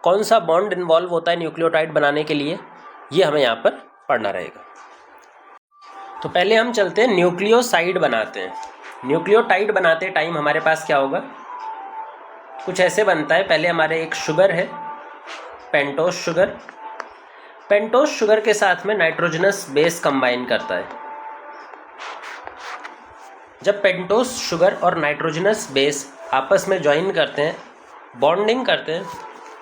कौन सा बॉन्ड इन्वॉल्व होता है न्यूक्लियोटाइड बनाने के लिए, ये हमें यहाँ पर पढ़ना रहेगा। तो पहले हम चलते हैं न्यूक्लियोसाइड बनाते हैं। न्यूक्लियोटाइड बनाते टाइम हमारे पास क्या होगा, कुछ ऐसे बनता है। पहले हमारे एक शुगर है, पेंटोस शुगर। पेंटोस शुगर के साथ में नाइट्रोजनस बेस कंबाइन करता है। जब पेंटोस शुगर और नाइट्रोजनस बेस आपस में ज्वाइन करते हैं, बॉन्डिंग करते हैं,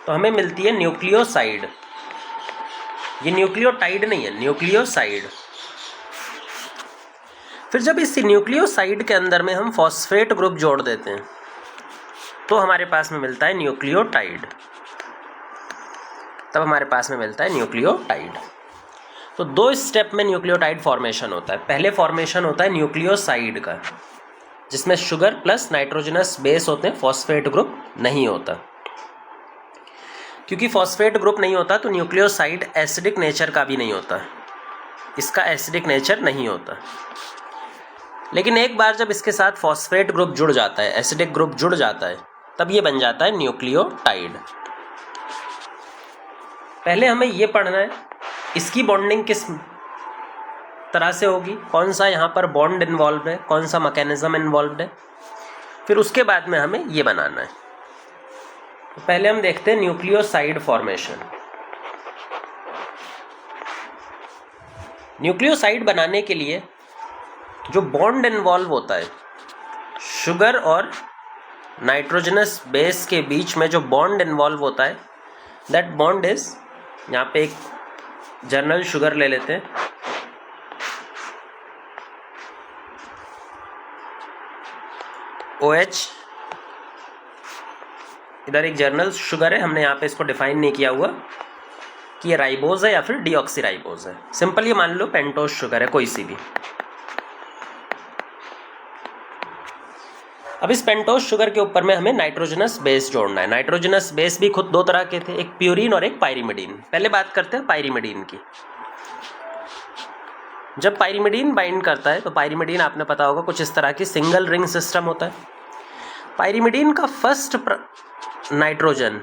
तो हमें मिलती है न्यूक्लियोसाइड। ये न्यूक्लियोटाइड नहीं है, न्यूक्लियोसाइड। फिर जब इस न्यूक्लियोसाइड के अंदर में हम फॉस्फेट ग्रुप जोड़ देते हैं तो हमारे पास में मिलता है न्यूक्लियोटाइड। तब हमारे पास में मिलता है न्यूक्लियोटाइड। तो 2 स्टेप में न्यूक्लियोटाइड फॉर्मेशन होता है। पहले फॉर्मेशन होता है न्यूक्लियोसाइड का, जिसमें शुगर प्लस नाइट्रोजनस बेस होते हैं, फॉस्फेट ग्रुप नहीं होता। क्योंकि फॉस्फेट ग्रुप नहीं होता तो न्यूक्लियोसाइड एसिडिक नेचर का भी नहीं होता, इसका एसिडिक नेचर नहीं होता। लेकिन एक बार जब इसके साथ फॉस्फेट ग्रुप जुड़ जाता है, एसिडिक ग्रुप जुड़ जाता है, तब ये बन जाता है न्यूक्लियोटाइड। पहले हमें ये पढ़ना है इसकी बॉन्डिंग किस तरह से होगी, कौन सा यहाँ पर बॉन्ड इन्वॉल्व है, कौन सा मैकेनिज्म इन्वॉल्व है, फिर उसके बाद में हमें ये बनाना है। तो पहले हम देखते हैं न्यूक्लियोसाइड फॉर्मेशन। न्यूक्लियोसाइड बनाने के लिए जो बॉन्ड इन्वॉल्व होता है, शुगर और नाइट्रोजनस बेस के बीच में जो बॉन्ड इन्वॉल्व होता है दैट बॉन्ड इज, यहाँ पे एक जर्नल शुगर ले लेते हैं, OH, इधर एक जर्नल शुगर है, हमने यहाँ पे इसको डिफाइन नहीं किया हुआ कि ये राइबोज है या फिर डीऑक्सी राइबोज है। सिंपल ये मान लो पेंटोज शुगर है कोई सी भी। अब इस पेंटोज शुगर के ऊपर में हमें नाइट्रोजनस बेस जोड़ना है। नाइट्रोजनस बेस भी खुद दो तरह के थे, एक प्यूरिन और एक पायरिमिडीन। पहले बात करते हैं पायरिमिडीन की। जब पायरिमिडीन बाइंड करता है तो पायरिमिडीन आपने पता होगा कुछ इस तरह की सिंगल रिंग सिस्टम होता है। पायरिमिडीन का फर्स्ट नाइट्रोजन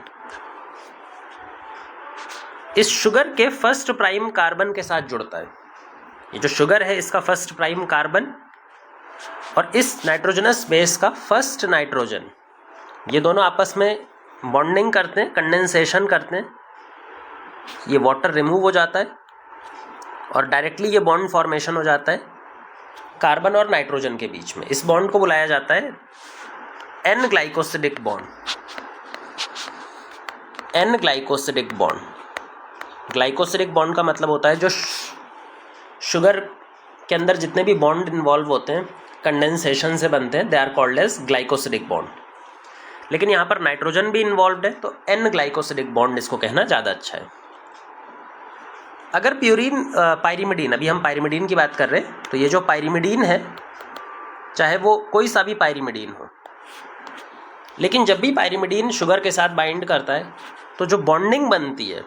इस शुगर के फर्स्ट प्राइम कार्बन के साथ जुड़ता है। ये जो शुगर है इसका फर्स्ट प्राइम कार्बन और इस नाइट्रोजनस बेस का फर्स्ट नाइट्रोजन, ये दोनों आपस में बॉन्डिंग करते हैं, कंडेंसेशन करते हैं, ये वाटर रिमूव हो जाता है और डायरेक्टली ये बॉन्ड फॉर्मेशन हो जाता है कार्बन और नाइट्रोजन के बीच में। इस बॉन्ड को बुलाया जाता है N glycosidic bond. N glycosidic bond, glycosidic bond का मतलब होता है जो शुगर के अंदर जितने भी बॉन्ड इन्वॉल्व होते हैं कंडेंसेशन से बनते हैं, they are called as glycosidic bond. लेकिन यहाँ पर नाइट्रोजन भी इन्वॉल्व है तो एन ग्लाइकोसिडिक बॉन्ड इसको कहना ज़्यादा अच्छा है। अगर प्यूरिन पायरिमिडीन, अभी हम पायरिमिडीन की बात कर रहे हैं, तो ये जो पायरिमिडीन है चाहे वो कोई सा भी पायरिमिडीन हो, लेकिन जब भी पायरिमिडीन शुगर के साथ बाइंड करता है तो जो बॉन्डिंग बनती है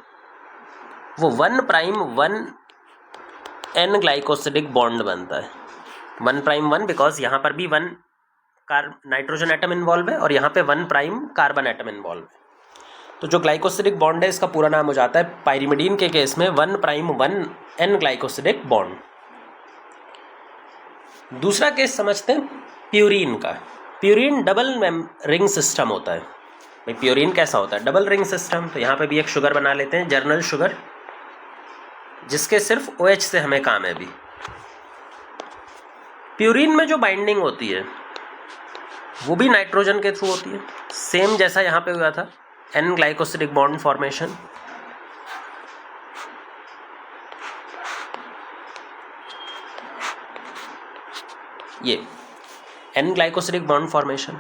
वो 1' 1 ग्लाइकोसिडिक बॉन्ड बनता है। 1' 1 बिकॉज यहाँ पर भी 1 नाइट्रोजन एटम इन्वॉल्व है और यहाँ पे 1' कार्बन एटम इन्वॉल्व है। तो जो ग्लाइकोसिडिक बॉन्ड है इसका पूरा नाम हो जाता है पायरिमिडीन के केस में 1' 1 ग्लाइकोसिडिक बॉन्ड। दूसरा केस समझते हैं प्यूरिन का। प्यूरिन डबल रिंग सिस्टम होता है। भाई प्यूरिन कैसा होता है? Double ring system. तो यहाँ पे भी एक शुगर बना लेते हैं, जर्नल शुगर, जिसके सिर्फ OH से हमें काम है। भी प्यूरिन में जो बाइंडिंग होती है वो भी नाइट्रोजन के थ्रू होती है, सेम जैसा यहाँ पे हुआ था एन ग्लाइकोसिडिक बॉन्ड फॉर्मेशन। ये एन ग्लाइकोसिडिक बॉन्ड फॉर्मेशन,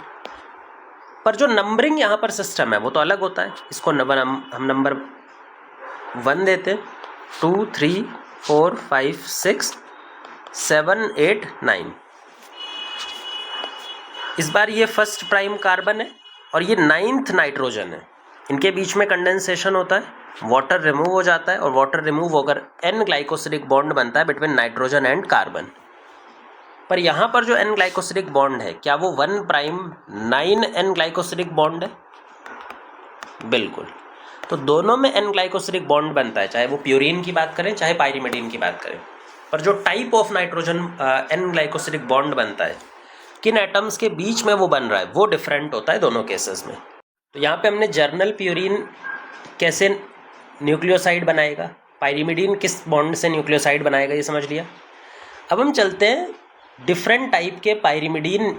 पर जो नंबरिंग यहाँ पर सिस्टम है वो तो अलग होता है। इसको हम नंबर 1 देते हैं, 2 3 4 5 6 7 8 9। इस बार ये फर्स्ट प्राइम कार्बन है और ये 9th नाइट्रोजन है। इनके बीच में कंडेंसेशन होता है, वाटर रिमूव हो जाता है और वाटर रिमूव होकर एन ग्लाइकोसिडिक बॉन्ड बनता है बिटवीन नाइट्रोजन एंड कार्बन। पर यहाँ पर जो एन ग्लाइकोसिडिक बॉन्ड है, क्या वो 1' 9 एन ग्लाइकोसिडिक बॉन्ड है? बिल्कुल। तो दोनों में एन ग्लाइकोसिडिक बॉन्ड बनता है, चाहे वो प्यूरिन की बात करें चाहे पायरिमिडीन की बात करें। पर जो type of nitrogen N glycosidic bond बनता है, किन एटम्स के बीच में वो बन रहा है, वो डिफरेंट होता है दोनों केसेस में। तो यहाँ पे हमने जर्नल प्यूरिन कैसे न्यूक्लियोसाइड बनाएगा, पायरिमिडीन किस बॉन्ड से न्यूक्लियोसाइड बनाएगा, ये समझ लिया। अब हम चलते हैं डिफरेंट टाइप के पायरिमिडीन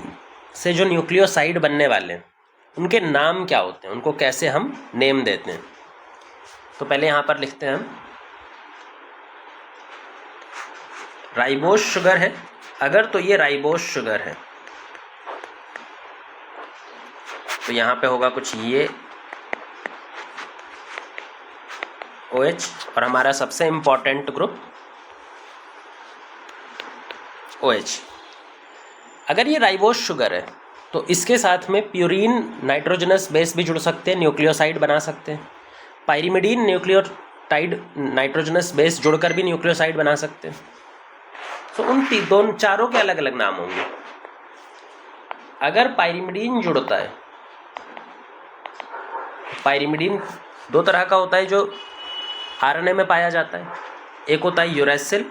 से जो न्यूक्लियोसाइड बनने वाले हैं उनके नाम क्या होते हैं, उनको कैसे हम नेम देते हैं। तो पहले यहाँ पर लिखते हैं हम राइबोज शुगर है अगर, तो ये राइबोज शुगर है, तो यहाँ पे होगा कुछ ये OH और हमारा सबसे इम्पॉर्टेंट ग्रुप OH। अगर ये राइबोज शुगर है तो इसके साथ में प्यूरिन नाइट्रोजनस बेस भी जुड़ सकते हैं, न्यूक्लियोसाइड बना सकते हैं। पायरिमिडीन न्यूक्लियोटाइड नाइट्रोजनस बेस जुड़कर भी न्यूक्लियोसाइड बना सकते हैं। तो उन दोनों चारों के अलग अलग नाम होंगे। अगर पायरिमिडीन जुड़ता है, पायरिमिडीन दो तरह का होता है जो RNA में पाया जाता है, एक होता है यूरेसिल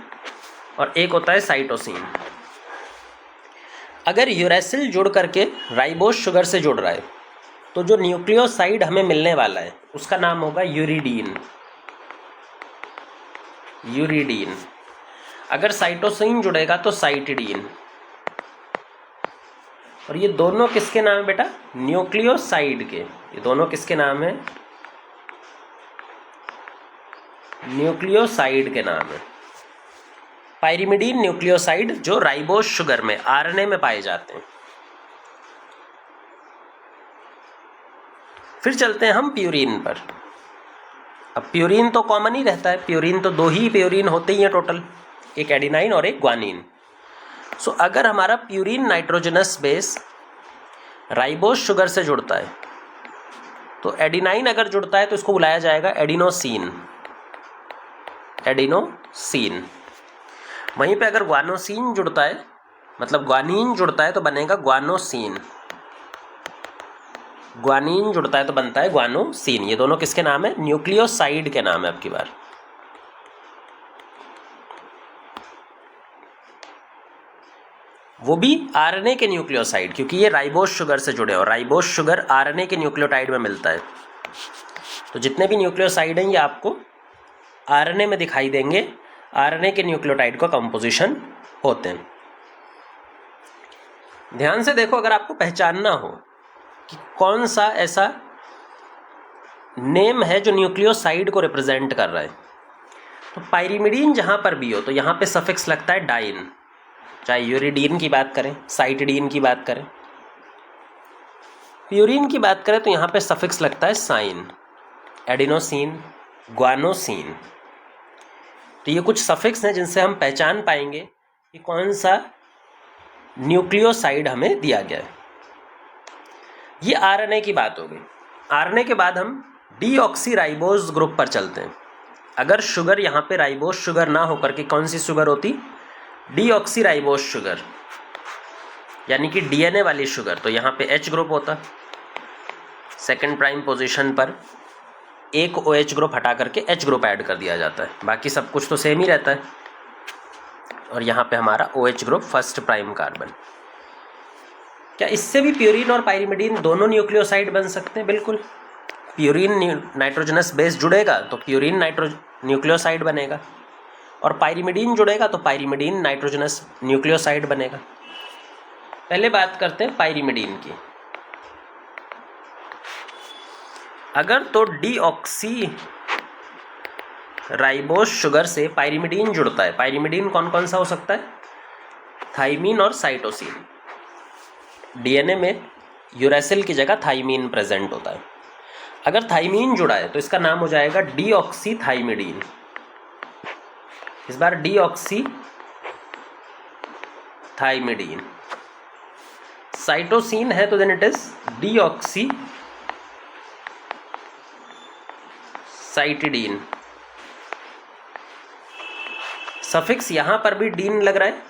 और एक होता है साइटोसिन। अगर यूरेसिल जुड़ करके राइबोज शुगर से जुड़ रहा है तो जो न्यूक्लियोसाइड हमें मिलने वाला है उसका नाम होगा यूरिडीन। यूरिडीन। अगर साइटोसिन जुड़ेगा तो साइटिडीन। और ये दोनों किसके नाम है बेटा? न्यूक्लियोसाइड के। ये दोनों किसके नाम है? न्यूक्लियोसाइड के नाम है। पाइरिमिडीन न्यूक्लियोसाइड जो राइबोस शुगर में आरएनए में पाए जाते हैं। फिर चलते हैं हम प्यूरिन पर। अब प्यूरिन तो कॉमन ही रहता है, प्यूरिन तो 2 ही प्यूरिन होते ही हैं टोटल, एक एडिनाइन और एक ग्वानिन। सो अगर हमारा purine nitrogenous base ribose sugar से जुड़ता है तो एडिनाइन अगर जुड़ता है तो इसको बुलाया जाएगा एडिनोसिन, एडिनोसिन। वहीं पे अगर ग्वानोसिन जुड़ता है, मतलब ग्वानिन जुड़ता है तो बनेगा ग्वानोसिन, ग्वानिन जुड़ता है तो बनता है ग्वानोसिन। ये दोनों किसके नाम है? न्यूक्लियोसाइड के नाम है। अब की बार वो भी आरएनए के न्यूक्लियोसाइड, क्योंकि ये राइबोस शुगर से जुड़े हो। राइबोस शुगर आरएनए के न्यूक्लियोटाइड में मिलता है। तो जितने भी न्यूक्लियोसाइड हैं ये आपको आरएनए में दिखाई देंगे, आरएनए के न्यूक्लियोटाइड का कंपोजिशन होते हैं। ध्यान से देखो, अगर आपको पहचानना हो कि कौन सा ऐसा नेम है जो न्यूक्लियोसाइड को रिप्रेजेंट कर रहा है, तो पाइरिमिडीन जहाँ पर भी हो तो यहाँ पे सफिक्स लगता है डाइन, चाहे यूरिडीन की बात करें, साइटिडीन की बात करें। प्यूरिन की बात करें तो यहाँ पे सफिक्स लगता है साइन, एडिनोसिन, ग्वानोसिन। तो ये कुछ सफिक्स हैं जिनसे हम पहचान पाएंगे कि कौन सा न्यूक्लियोसाइड हमें दिया गया है। ये आरएनए की बात हो गई। आरएनए के बाद हम डीऑक्सीराइबोज ग्रुप पर चलते हैं। अगर शुगर यहाँ पे राइबोस शुगर ना होकर के कौन सी शुगर होती? डीऑक्सीराइबोज शुगर, यानी कि डीएनए वाली शुगर, तो यहाँ पे H ग्रुप होता। सेकंड प्राइम पोजीशन पर एक OH ग्रुप हटा करके H ग्रुप ऐड कर दिया जाता है, बाकी सब कुछ तो सेम ही रहता है। और यहाँ पे हमारा OH group first prime carbon. क्या इससे भी प्यूरिन और पाइरिमिडीन दोनों न्यूक्लियोसाइड बन सकते हैं? बिल्कुल। प्यूरिन नाइट्रोजनस बेस जुड़ेगा तो प्यूरिन न्यूक्लियोसाइड बनेगा, और पाइरिमिडीन जुड़ेगा तो पाइरिमिडीन नाइट्रोजनस न्यूक्लियोसाइड बनेगा। पहले बात करते हैं पाइरिमिडीन की। अगर तो डीऑक्सी राइबोस शुगर से पाइरिमिडीन जुड़ता है, पाइरिमिडीन कौन कौन सा हो सकता है? थाइमीन और साइटोसिन। डीएनए में यूरेसिल की जगह थाइमीन प्रेजेंट होता है। अगर थाइमीन जुड़ा है तो इसका नाम हो जाएगा डीऑक्सीथाइमिडीन। इस बार डीऑक्सीथाइमिडीन। साइटोसिन है तो then it is deoxycytidine. Suffix यहाँ पर भी डीन लग रहा है,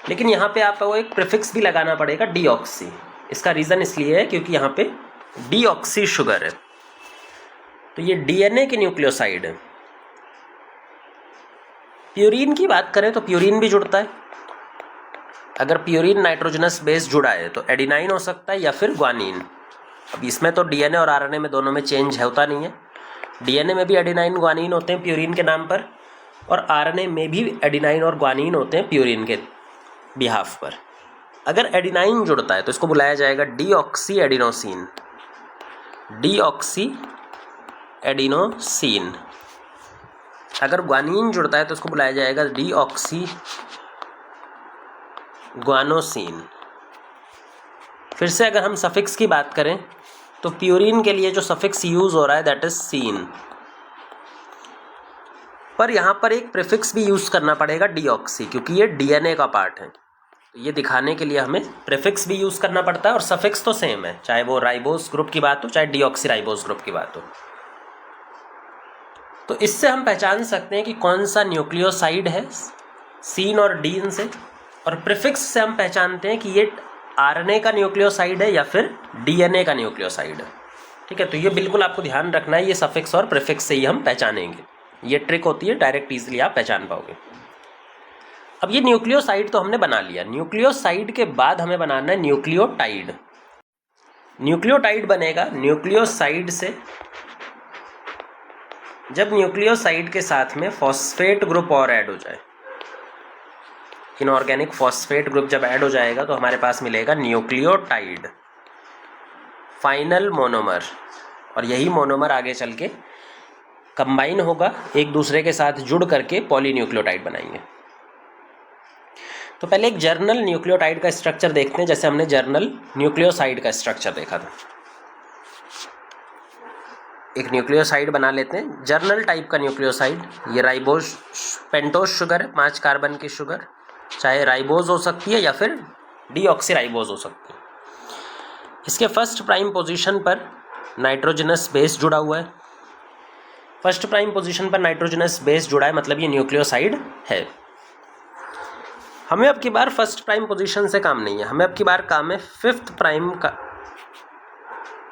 लेकिन यहाँ पे आपको एक प्रीफिक्स भी लगाना पड़ेगा डीऑक्सी। इसका रीज़न इसलिए है क्योंकि यहाँ पे डीऑक्सी शुगर है, तो ये डीएनए के न्यूक्लियोसाइड है। प्यूरिन की बात करें तो प्यूरिन भी जुड़ता है। अगर प्यूरिन नाइट्रोजनस बेस जुड़ा है तो एडिनाइन हो सकता है या फिर ग्वानिन। अब इसमें तो डीएनए और आरएनए में दोनों में चेंज होता नहीं है। डीएनए में भी एडिनाइन ग्वानिन होते हैं प्यूरिन के नाम पर, और आरएनए में भी एडिनाइन और ग्वानिन होते हैं प्यूरिन के बिहाफ पर। अगर एडिनाइन जुड़ता है तो इसको बुलाया जाएगा डीऑक्सी एडिनोसिन, डीऑक्सी एडिनोसिन। अगर ग्वानिन जुड़ता है तो इसको बुलाया जाएगा डीऑक्सी ग्वानोसिन। फिर से अगर हम सफिक्स की बात करें तो प्यूरिन के लिए जो सफिक्स यूज हो रहा है दैट इज सीन, पर यहाँ पर एक प्रीफिक्स भी यूज करना पड़ेगा डीऑक्सी, क्योंकि ये डीएनए का पार्ट है। तो ये दिखाने के लिए हमें प्रीफिक्स भी यूज करना पड़ता है, और सफिक्स तो सेम है, चाहे वो राइबोस ग्रुप की बात हो चाहे डीऑक्सी राइबोस ग्रुप की बात हो। तो इससे हम पहचान सकते हैं कि कौन सा न्यूक्लियोसाइड है सीन और डीन से, और प्रीफिक्स से हम पहचानते हैं कि ये आरएनए का न्यूक्लियोसाइड है या फिर डीएनए का न्यूक्लियोसाइड है। ठीक है, तो ये बिल्कुल आपको ध्यान रखना है, ये सफिक्स और प्रीफिक्स से ही हम पहचानेंगे। ये ट्रिक होती है, डायरेक्ट इजीली आप पहचान पाओगे। अब ये न्यूक्लियोसाइड तो हमने बना लिया। न्यूक्लियोसाइड के बाद हमें बनाना है न्यूक्लियोटाइड। न्यूक्लियोटाइड बनेगा न्यूक्लियोसाइड से जब न्यूक्लियोसाइड के साथ में फॉस्फेट ग्रुप और ऐड हो जाए। इनऑर्गेनिक फॉस्फेट ग्रुप जब ऐड हो जाएगा तो हमारे पास मिलेगा न्यूक्लियोटाइड, फाइनल मोनोमर। और यही मोनोमर आगे चल के कंबाइन होगा, एक दूसरे के साथ जुड़ करके पॉलीन्यूक्लियोटाइड बनाएंगे। तो पहले एक जर्नल न्यूक्लियोटाइड का स्ट्रक्चर देखते हैं, जैसे हमने जर्नल न्यूक्लियोसाइड का स्ट्रक्चर देखा था। एक न्यूक्लियोसाइड बना लेते हैं, जर्नल टाइप का न्यूक्लियोसाइड। ये राइबोज पेंटोज शुगर है, 5 कार्बन की शुगर, चाहे राइबोज हो सकती है या फिर डीऑक्सीराइबोज हो सकती है। इसके फर्स्ट प्राइम पोजीशन पर नाइट्रोजनस बेस जुड़ा हुआ है। फर्स्ट प्राइम पोजीशन पर नाइट्रोजनस बेस जुड़ा है, मतलब ये न्यूक्लियोसाइड है। हमें अब की बार फर्स्ट प्राइम पोजीशन से काम नहीं है, हमें अब की बार काम है 5th प्राइम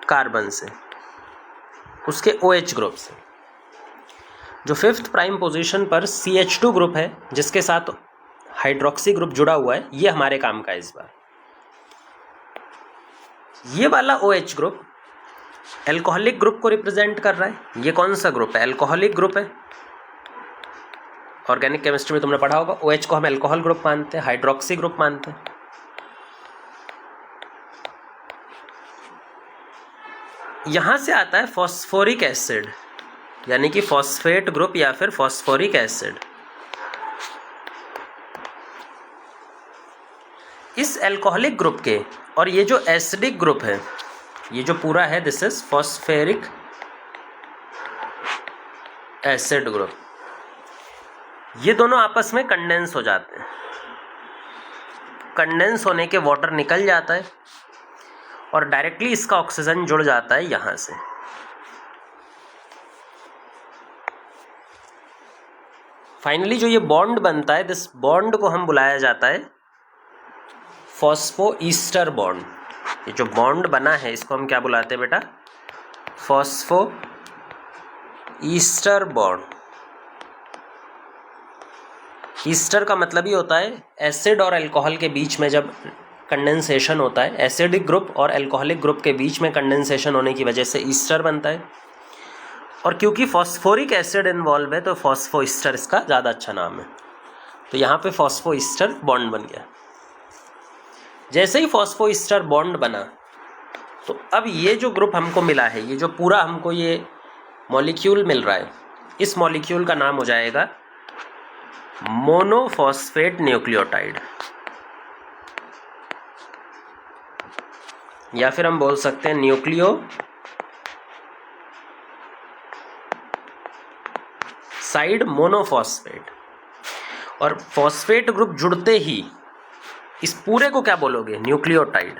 कार्बन से, उसके OH ग्रुप से। जो 5th प्राइम पोजीशन पर CH2 ग्रुप है जिसके साथ हाइड्रोक्सी ग्रुप जुड़ा हुआ है, ये हमारे काम का है इस बार। ये वाला OH ग्रुप एल्कोहलिक ग्रुप को रिप्रेजेंट कर रहा है। ये कौन सा ग्रुप है? एल्कोहलिक ग्रुप है। ऑर्गेनिक केमिस्ट्री में तुमने पढ़ा होगा, OH को हम एल्कोहल ग्रुप मानते हैं, हाइड्रोक्सी ग्रुप मानते हैं। यहां से आता है फॉस्फोरिक एसिड, यानी कि फॉस्फेट ग्रुप या फिर फॉस्फोरिक एसिड। इस एल्कोहलिक ग्रुप के और ये जो एसिडिक ग्रुप है, ये जो पूरा है, this is phosphoric acid group. ये दोनों आपस में कंडेंस हो जाते हैं। कंडेंस होने के वाटर निकल जाता है और डायरेक्टली इसका ऑक्सीजन जुड़ जाता है यहां से। फाइनली जो ये बॉन्ड बनता है, दिस बॉन्ड को हम बुलाया जाता है फॉस्फो ईस्टर बॉन्ड। ये जो बॉन्ड बना है इसको हम क्या बुलाते हैं बेटा? Phospho ester bond. ईस्टर का मतलब ही होता है एसिड और अल्कोहल के बीच में जब कंडेंसेशन होता है, एसिडिक ग्रुप और अल्कोहलिक ग्रुप के बीच में कंडेंसेशन होने की वजह से ईस्टर बनता है। और क्योंकि फॉस्फोरिक एसिड इन्वॉल्व है तो फॉस्फो ईस्टर इसका ज़्यादा अच्छा नाम है। तो यहाँ पे फॉस्फो ईस्टर बॉन्ड बन गया। जैसे ही फॉस्फो ईस्टर बॉन्ड बना तो अब ये जो ग्रुप हमको मिला है, ये जो पूरा हमको ये मॉलिक्यूल मिल रहा है, इस मॉलिक्यूल का नाम हो जाएगा मोनोफॉस्फेट न्यूक्लियोटाइड, या फिर हम बोल सकते हैं न्यूक्लियो साइड मोनोफॉस्फेट। और फॉस्फेट ग्रुप जुड़ते ही इस पूरे को क्या बोलोगे? न्यूक्लियोटाइड।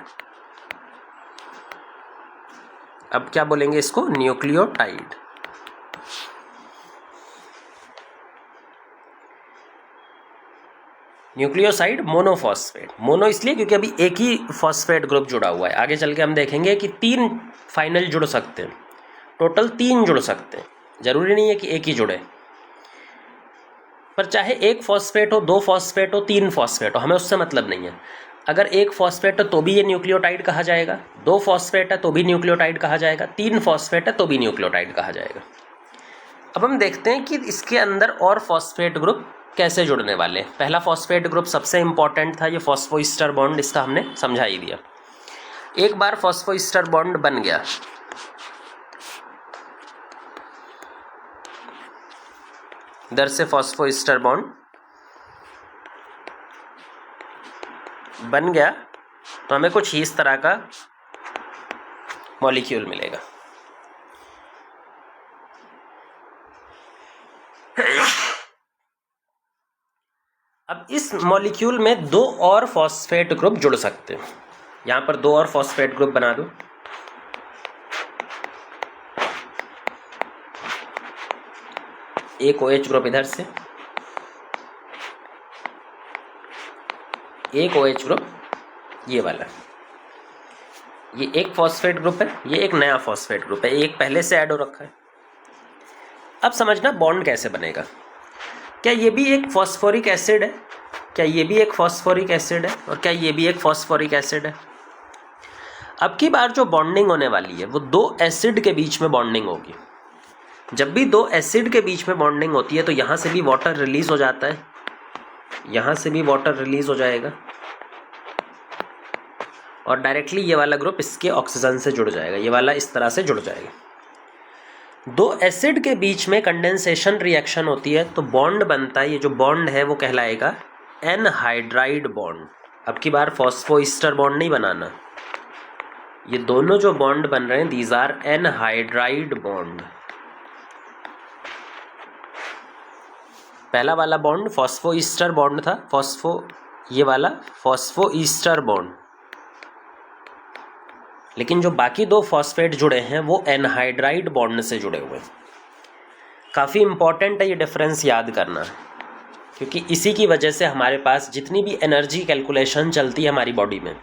अब क्या बोलेंगे इसको? न्यूक्लियोटाइड। Nucleoside monophosphate. मोनो इसलिए क्योंकि अभी एक ही फॉस्फेट ग्रुप जुड़ा हुआ है। आगे चल के हम देखेंगे कि 3 फाइनल जुड़ सकते हैं, टोटल 3 जुड़ सकते हैं, जरूरी नहीं है कि एक ही जुड़े। पर चाहे एक फॉस्फेट हो, 2 फॉस्फेट हो, 3 फॉस्फेट हो, हमें उससे मतलब नहीं है। अगर एक फॉस्फेट है तो भी ये न्यूक्लियोटाइड कहा जाएगा, 2 फॉस्फेट है तो भी न्यूक्लियोटाइड कहा जाएगा, 3 फॉस्फेट है तो भी न्यूक्लियोटाइड कहा जाएगा। अब हम देखते हैं कि इसके अंदर और फॉस्फेट ग्रुप कैसे जुड़ने वाले। पहला फॉस्फेट ग्रुप सबसे इंपॉर्टेंट था, ये फॉस्फोईस्टर बॉन्ड, इसका हमने समझा ही दिया। एक बार फॉस्फोईस्टर बॉन्ड बन गया इधर से, फॉस्फोईस्टर बॉन्ड बन गया तो हमें कुछ ही इस तरह का मॉलिक्यूल मिलेगा। अब इस मॉलिक्यूल में 2 और फॉस्फेट ग्रुप जुड़ सकते हैं। यहां पर 2 और फॉस्फेट ग्रुप बना दो। एक OH ग्रुप इधर से, एक OH ग्रुप ये वाला। ये एक फॉस्फेट ग्रुप है, ये एक नया फॉस्फेट ग्रुप है, एक पहले से ऐड हो रखा है। अब समझना बॉन्ड कैसे बनेगा। क्या ये भी एक फॉस्फोरिक एसिड है? क्या ये भी एक फॉस्फोरिक एसिड है? और क्या ये भी एक फॉस्फोरिक एसिड है? अब की बार जो बॉन्डिंग होने वाली है वो 2 एसिड के बीच में बॉन्डिंग होगी। जब भी 2 एसिड के बीच में बॉन्डिंग होती है तो यहाँ से भी वाटर रिलीज हो जाता है, यहाँ से भी वाटर रिलीज हो जाएगा और डायरेक्टली ये वाला ग्रुप इसके ऑक्सीजन से जुड़ जाएगा, ये वाला इस तरह से जुड़ जाएगा। दो एसिड के बीच में कंडेंसेशन रिएक्शन होती है तो बॉन्ड बनता है, ये जो बॉन्ड है वो कहलाएगा एनहाइड्राइड बॉन्ड। अब की बार फॉस्फोईस्टर बॉन्ड नहीं बनाना, ये दोनों जो बॉन्ड बन रहे हैं दीज आर एनहाइड्राइड बॉन्ड। पहला वाला बॉन्ड फॉस्फोईस्टर बॉन्ड था, ये वाला फॉस्फोईस्टर बॉन्ड, लेकिन जो बाकी दो फॉस्फेट जुड़े हैं वो एनहाइड्राइड बॉन्ड से जुड़े हुए हैं। काफ़ी इंपॉर्टेंट है ये डिफरेंस याद करना, क्योंकि इसी की वजह से हमारे पास जितनी भी एनर्जी कैलकुलेशन चलती है हमारी बॉडी में,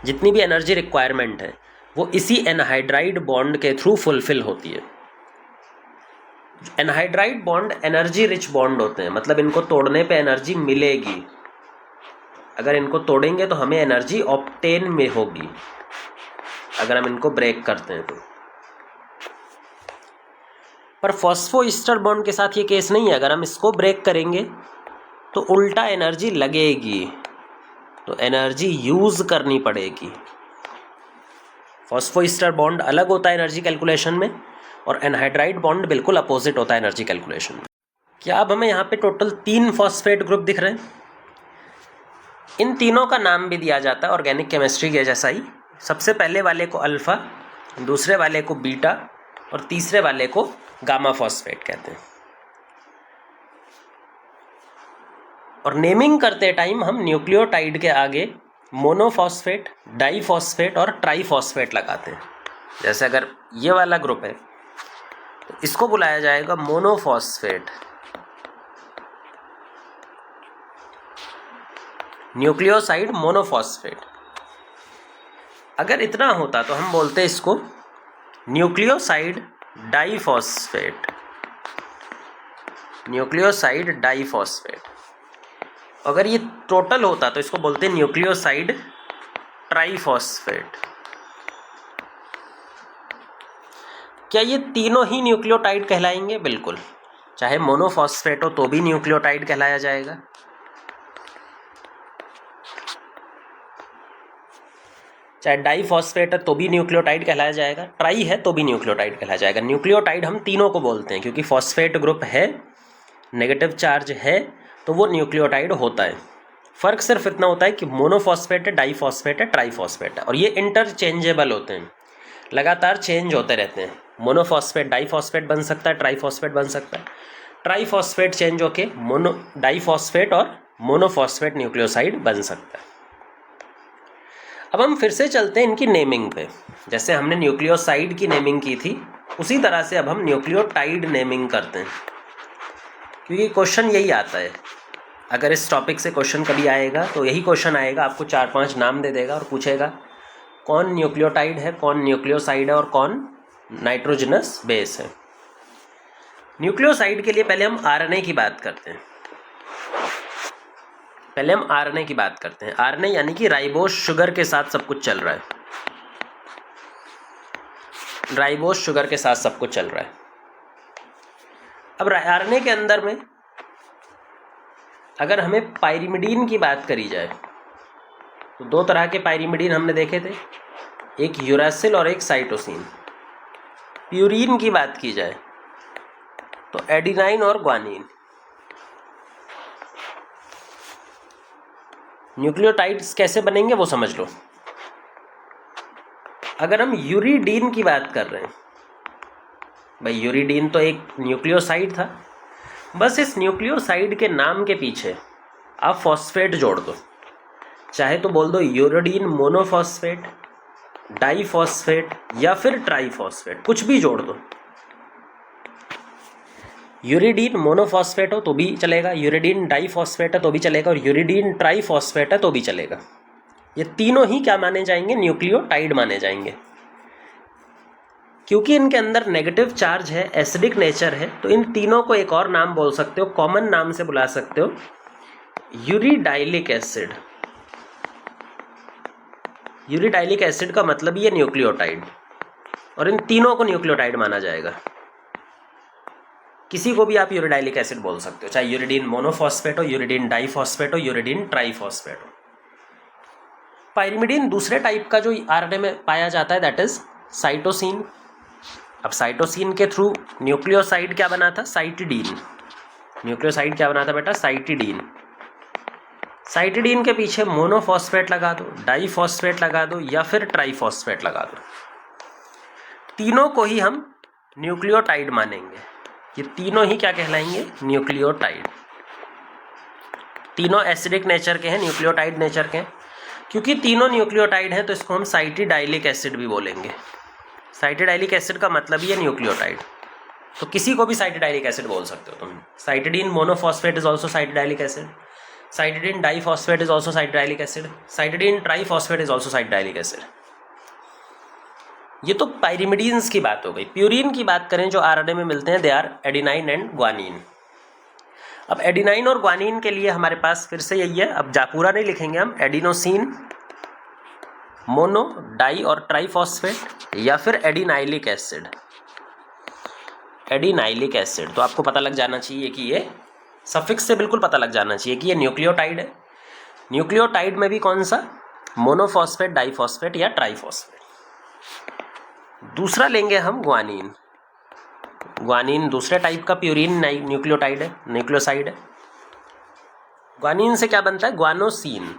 जितनी भी एनर्जी रिक्वायरमेंट है वो इसी एनहाइड्राइड बॉन्ड के थ्रू फुलफिल होती है। Anhydride bond energy rich bond होते हैं, मतलब इनको तोड़ने पे एनर्जी मिलेगी। अगर इनको तोड़ेंगे तो हमें एनर्जी ऑब्टेन में होगी, अगर हम इनको ब्रेक करते हैं तो। पर फॉस्फोईस्टर बॉन्ड के साथ ये केस नहीं है, अगर हम इसको ब्रेक करेंगे तो उल्टा एनर्जी लगेगी, तो एनर्जी यूज करनी पड़ेगी। फॉस्फोईस्टर बॉन्ड अलग होता है एनर्जी कैलकुलेशन में, और एनहाइड्राइड बॉन्ड बिल्कुल अपोजिट होता है एनर्जी कैलकुलेशन में। क्या अब हमें यहाँ पे टोटल 3 फॉस्फेट ग्रुप दिख रहे हैं? इन तीनों का नाम भी दिया जाता है ऑर्गेनिक केमिस्ट्री के जैसा ही। सबसे पहले वाले को अल्फा, दूसरे वाले को बीटा और तीसरे वाले को गामा फॉस्फेट कहते हैं। और नेमिंग करते टाइम हम न्यूक्लियोटाइड के आगे मोनोफॉस्फेट, डाईफॉस्फेट और ट्राईफॉस्फेट लगाते हैं। जैसे अगर ये वाला ग्रुप है तो इसको बुलाया जाएगा मोनोफॉस्फेट, न्यूक्लियोसाइड मोनोफॉस्फेट। अगर इतना होता तो हम बोलते इसको न्यूक्लियोसाइड डाईफॉस्फेट, न्यूक्लियोसाइड डाईफॉस्फेट। अगर ये टोटल होता तो इसको बोलते न्यूक्लियोसाइड ट्राईफॉस्फेट। क्या ये तीनों ही न्यूक्लियोटाइड कहलाएंगे? बिल्कुल, चाहे मोनोफॉस्फेट हो तो भी न्यूक्लियोटाइड कहलाया जाएगा, चाहे डाईफॉस्फेट है तो भी न्यूक्लियोटाइड कहलाया जाएगा, ट्राई है तो भी न्यूक्लियोटाइड कहलाया जाएगा। न्यूक्लियोटाइड हम तीनों को बोलते हैं क्योंकि फॉस्फेट ग्रुप है, नेगेटिव चार्ज है, तो वो न्यूक्लियोटाइड होता है। फ़र्क सिर्फ इतना होता है कि मोनोफॉस्फेट है, डाईफॉस्फेट है, ट्राईफॉस्फेट है, और ये इंटरचेंजेबल होते हैं, लगातार चेंज होते रहते हैं। मोनोफॉस्फेट डाईफॉस्फेट बन सकता है, ट्राईफॉस्फेट बन सकता है, ट्राईफॉस्फेट चेंज होके डाईफॉस्फेट और मोनोफॉस्फेट न्यूक्लियोसाइड बन सकता है। अब हम फिर से चलते हैं इनकी नेमिंग पे। जैसे हमने न्यूक्लियोसाइड की नेमिंग की थी, उसी तरह से अब हम न्यूक्लियोटाइड नेमिंग करते हैं, क्योंकि क्वेश्चन यही आता है। अगर इस टॉपिक से क्वेश्चन कभी आएगा तो यही क्वेश्चन आएगा, आपको 4-5 नाम दे देगा और पूछेगा कौन न्यूक्लियोटाइड है, कौन न्यूक्लियोसाइड है और कौन नाइट्रोजनस बेस है। न्यूक्लियोसाइड के लिए पहले हम आरएनए की बात करते हैं। आरएनए यानी कि राइबोस शुगर के साथ सब कुछ चल रहा है, राइबोस शुगर के साथ सब कुछ चल रहा है। अब आरएनए के अंदर में अगर हमें पायरिमिडीन की बात करी जाए तो 2 तरह के पायरिमिडीन हमने देखे थे, एक यूरासिल और एक साइटोसिन। प्यूरीन की बात की जाए तो एडिनाइन और ग्वानिन। न्यूक्लियोटाइड्स कैसे बनेंगे वो समझ लो। अगर हम यूरिडीन की बात कर रहे हैं, भाई यूरिडीन तो एक न्यूक्लियोसाइड था, बस इस न्यूक्लियोसाइड के नाम के पीछे आप फॉस्फेट जोड़ दो, चाहे तो बोल दो यूरिडीन मोनोफॉस्फेट, डाईफॉस्फेट या फिर ट्राईफॉस्फेट, कुछ भी जोड़ दो। यूरिडीन मोनोफॉस्फेट हो तो भी चलेगा, यूरिडीन डाईफॉस्फेट है तो भी चलेगा, और यूरिडीन ट्राईफॉस्फेट है तो भी चलेगा। ये तीनों ही क्या माने जाएंगे? न्यूक्लियोटाइड माने जाएंगे, क्योंकि इनके अंदर नेगेटिव चार्ज है, एसिडिक नेचर है। तो इन तीनों को एक और नाम बोल सकते हो, कॉमन नाम से बुला सकते हो, यूरिडाइलिक एसिड। यूरिडाइलिक एसिड का मतलब ही है न्यूक्लियोटाइड, और इन तीनों को न्यूक्लियोटाइड माना जाएगा। किसी को भी आप यूरिडाइलिक एसिड बोल सकते हो, चाहे यूरिडीन मोनोफॉस्फेट हो, यूरिडीन डाईफॉस्फेट हो, यूरिडीन ट्राईफॉस्फेट हो। पायरिमिडीन दूसरे टाइप का जो आरएनए में पाया जाता है, दैट इज साइटोसिन। अब साइटोसिन के थ्रू न्यूक्लियोसाइड क्या बना था, साइटिडीन। न्यूक्लियोसाइड क्या बना था बेटा, साइटिडीन। साइटिडीन के पीछे मोनोफॉस्फेट लगा दो, डाईफॉस्फेट लगा दो या फिर ट्राईफॉस्फेट लगा दो, तीनों को ही हम न्यूक्लियोटाइड मानेंगे। ये तीनों ही क्या कहलाएंगे, न्यूक्लियोटाइड। तीनों एसिडिक नेचर के हैं, न्यूक्लियोटाइड नेचर के हैं। क्योंकि तीनों न्यूक्लियोटाइड हैं तो इसको हम साइटिडाइलिक एसिड भी बोलेंगे। साइटिडाइलिक एसिड का मतलब ही है न्यूक्लियोटाइड। तो किसी को भी साइटिडाइलिक एसिड बोल सकते हो तुम। Cytidine monophosphate is also cytidylic acid, cytidine diphosphate is also cytidylic acid, cytidine triphosphate is also cytidylic acid. ये तो पायरिमिडीन्स की बात हो गई। प्यूरिन की बात करें जो आरएनए में मिलते हैं, they are adenine and guanine. अब एडिनाइन और ग्वानिन के लिए हमारे पास फिर से यही है, अब पूरा नहीं लिखेंगे हम, एडिनोसिन मोनो डाई और ट्राईफॉस्फेट या फिर एडिनाइलिक एसिड। एडिनाइलिक एसिड तो आपको पता लग जाना चाहिए कि ये सफिक्स से बिल्कुल पता लग जाना चाहिए कि ये न्यूक्लियोटाइड है। न्यूक्लियोटाइड में भी कौन सा, मोनोफॉस्फेट, डाईफॉस्फेट या ट्राईफॉस्फेट। दूसरा लेंगे हम ग्वानिन। ग्वानिन दूसरे टाइप का प्यूरिन न्यूक्लियोटाइड है, न्यूक्लियोसाइड है। ग्वानिन से क्या बनता है, ग्वानोसिन।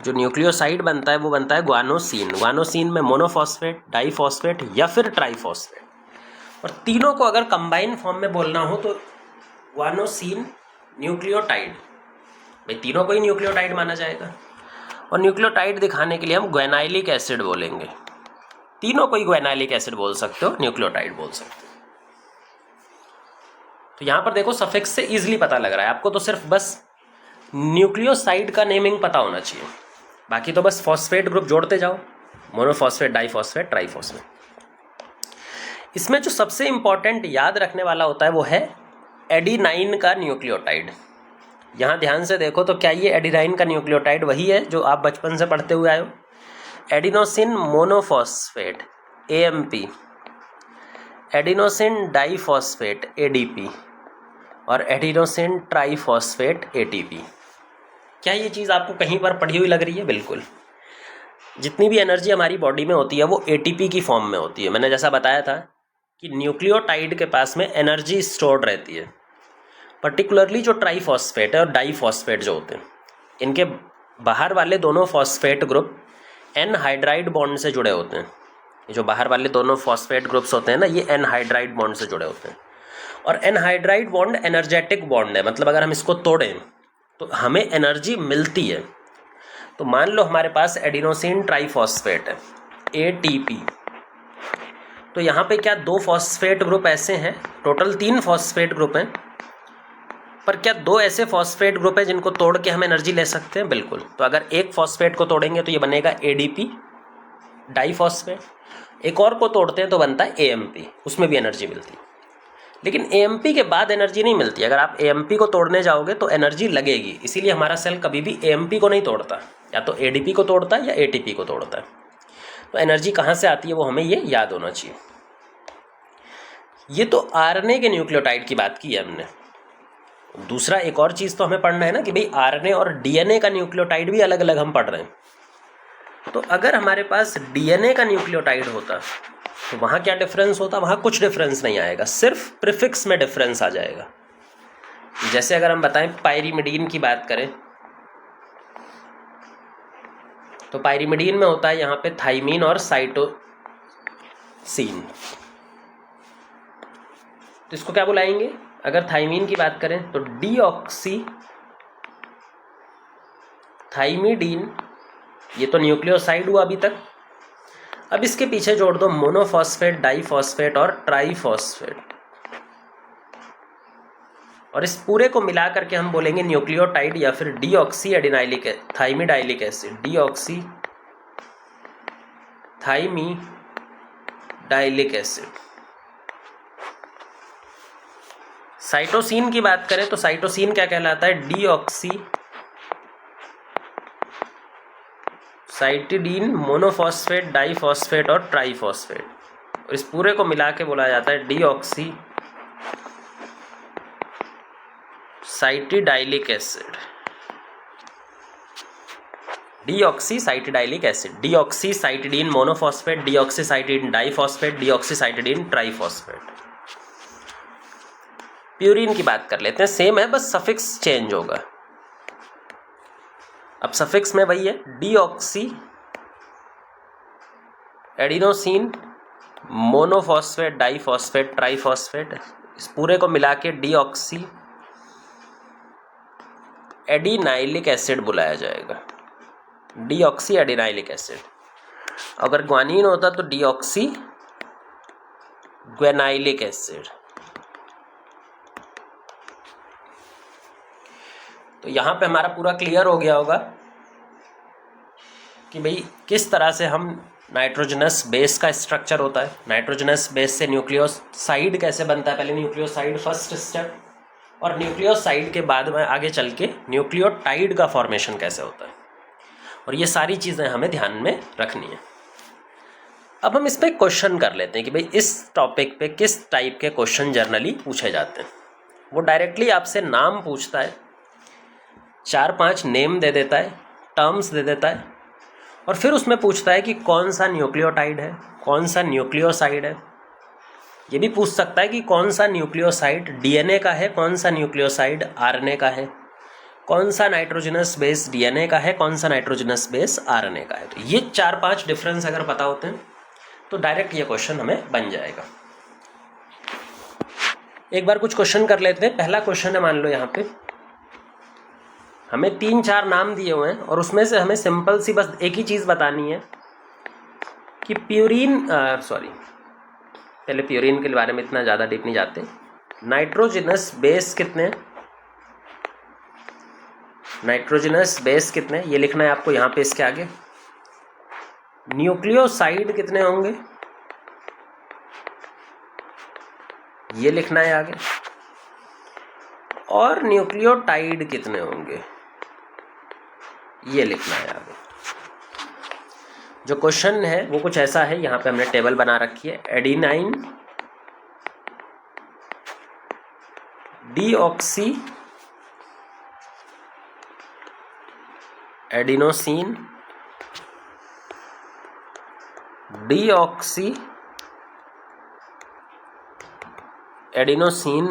जो न्यूक्लियोसाइड बनता है वो बनता है ग्वानोसिन। ग्वानोसिन में मोनोफॉस्फेट, डाईफॉस्फेट या फिर ट्राईफॉस्फेट। और तीनों को अगर कंबाइन फॉर्म में बोलना हो तो ग्वानोसिन न्यूक्लियोटाइड। भाई तीनों को ही न्यूक्लियोटाइड माना जाएगा। और न्यूक्लियोटाइड दिखाने के लिए हम ग्वेनाइलिक एसिड बोलेंगे। तीनों को ही ग्वेनाइलिक एसिड बोल सकते हो, न्यूक्लियोटाइड बोल सकते हो। तो यहां पर देखो सफिक्स से इजीली पता लग रहा है आपको, तो सिर्फ बस न्यूक्लियोसाइड का नेमिंग पता होना चाहिए। बाकी तो बस फॉस्फेट ग्रुप जोड़ते जाओ, मोनोफॉस्फेट, डाईफॉस्फेट, ट्राईफॉस्फेट। इसमें जो सबसे इंपॉर्टेंट याद रखने वाला होता है वो है एडिनाइन का न्यूक्लियोटाइड। यहाँ ध्यान से देखो तो क्या ये एडिनाइन का न्यूक्लियोटाइड वही है जो आप बचपन से पढ़ते हुए आए हो, adenosine monophosphate AMP, adenosine diphosphate ADP और एडिनोसिन ट्राईफॉस्फेट ATP। क्या ये चीज़ आपको कहीं पर पढ़ी हुई लग रही है? बिल्कुल। जितनी भी एनर्जी हमारी बॉडी में होती है वो ATP की फॉर्म में होती है। मैंने जैसा बताया था कि न्यूक्लियोटाइड के पास में एनर्जी स्टोर्ड रहती है। पर्टिकुलरली जो ट्राईफॉस्फेट है और डाईफॉस्फेट जो होते हैं, इनके बाहर वाले दोनों फॉस्फेट ग्रुप एनहाइड्राइड बॉन्ड से जुड़े होते हैं। ये जो बाहर वाले दोनों फॉस्फेट ग्रुप्स होते हैं ना, ये एनहाइड्राइड बॉन्ड से जुड़े होते हैं। और एनहाइड्राइड बॉन्ड एनर्जेटिक बॉन्ड है, मतलब अगर हम इसको तोड़ें तो हमें एनर्जी मिलती है। तो मान लो हमारे पास एडिनोसिन ट्राईफॉस्फेट है ATP। तो यहाँ पे क्या दो फॉस्फेट ग्रुप ऐसे हैं, टोटल 3 फॉस्फेट ग्रुप हैं, पर क्या 2 ऐसे फॉस्फेट ग्रुप हैं जिनको तोड़ के हम एनर्जी ले सकते हैं? बिल्कुल। तो अगर एक फॉस्फेट को तोड़ेंगे तो ये बनेगा ADP डाईफॉस्फेट, एक और को तोड़ते हैं तो बनता है AMP, उसमें भी एनर्जी मिलती है। लेकिन AMP के बाद एनर्जी नहीं मिलती। अगर आप AMP को तोड़ने जाओगे तो एनर्जी लगेगी, इसीलिए हमारा सेल कभी भी AMP को नहीं तोड़ता, या तो ADP को तोड़ता है या ATP को तोड़ता है। तो एनर्जी कहाँ से आती है वो हमें ये याद होना चाहिए। ये तो RNA के न्यूक्लियोटाइड की बात की है हमने। दूसरा एक और चीज़ तो हमें पढ़ना है ना कि भाई RNA और DNA का न्यूक्लियोटाइड भी अलग अलग हम पढ़ रहे हैं। तो अगर हमारे पास DNA का न्यूक्लियोटाइड होता तो वहाँ क्या डिफरेंस होता? वहाँ कुछ डिफरेंस नहीं आएगा, सिर्फ प्रीफिक्स में डिफरेंस आ जाएगा। जैसे अगर हम बताएं पायरिमिडीन की बात करें तो पायरिमिडीन में होता है यहाँ पे थाइमीन और साइटोसिन। तो इसको क्या बुलाएंगे? अगर थाइमीन की बात करें तो डीऑक्सी थाइमिडीन, ये तो न्यूक्लियोसाइड हुआ अभी तक। अब इसके पीछे जोड़ दो मोनोफॉस्फेट, डाईफॉस्फेट और ट्राईफॉस्फेट, और इस पूरे को मिला करके हम बोलेंगे न्यूक्लियोटाइड या फिर deoxy adenylic thymidylic acid, deoxy thymidylic acid. Cytosine की बात करें तो साइटोसिन क्या कहलाता है? डीऑक्सी साइटिडीन मोनोफॉस्फेट, डाईफॉस्फेट और ट्राईफॉस्फेट, और इस पूरे को मिला के बोला जाता है deoxy cytidylic acid. Deoxycytidylic acid, deoxycytidine monophosphate, deoxycytidine diphosphate, deoxycytidine triphosphate. Purine की बात कर लेते हैं, सेम है बस सफिक्स चेंज होगा। अब सफिक्स में वही है, deoxy adenosine monophosphate diphosphate triphosphate, इस पूरे को मिला के डीऑक्सी एडिनाइलिक एसिड बुलाया जाएगा, डीऑक्सी एडिनाइलिक एसिड। अगर ग्वानिन होता तो डीऑक्सी ग्वेनाइलिक एसिड। तो यहाँ पे हमारा पूरा क्लियर हो गया होगा कि भाई किस तरह से हम नाइट्रोजनस बेस का स्ट्रक्चर होता है, नाइट्रोजनस बेस से न्यूक्लियोसाइड कैसे बनता है, पहले न्यूक्लियोसाइड फर्स्ट स्टेप, और न्यूक्लियोसाइड के बाद में आगे चल के न्यूक्लियोटाइड का फॉर्मेशन कैसे होता है, और ये सारी चीज़ें हमें ध्यान में रखनी है। अब हम इस पर क्वेश्चन कर लेते हैं कि भाई इस टॉपिक पे किस टाइप के क्वेश्चन जनरली पूछे जाते हैं। वो डायरेक्टली आपसे नाम पूछता है, 4-5 नेम दे देता है, टर्म्स दे देता है, और फिर उसमें पूछता है कि कौन सा न्यूक्लियोटाइड है, कौन सा न्यूक्लियोसाइड है। ये भी पूछ सकता है कि कौन सा न्यूक्लियोसाइड डीएनए का है, कौन सा न्यूक्लियोसाइड आरएनए का है, कौन सा नाइट्रोजनस बेस डीएनए का है, कौन सा नाइट्रोजनस बेस आरएनए का है। तो ये 4-5 डिफरेंस अगर पता होते हैं तो डायरेक्ट ये क्वेश्चन हमें बन जाएगा। एक बार कुछ क्वेश्चन कर लेते हैं। पहला क्वेश्चन है, मान लो यहाँ पे हमें 3-4 नाम दिए हुए हैं और उसमें से हमें सिंपल सी बस एक ही चीज़ बतानी है कि प्यूरिन पहले प्यूरिन के बारे में इतना ज़्यादा डीप नहीं जाते। नाइट्रोजनस बेस कितने हैं, नाइट्रोजनस बेस कितने, ये लिखना है आपको यहाँ पे इसके आगे। न्यूक्लियोसाइड कितने होंगे, ये लिखना है आगे। और न्यूक्लियोटाइड कितने होंगे, ये लिखना है आगे। जो क्वेश्चन है वो कुछ ऐसा है, यहाँ पे हमने टेबल बना रखी है। Adenine deoxy adenosine deoxy adenosine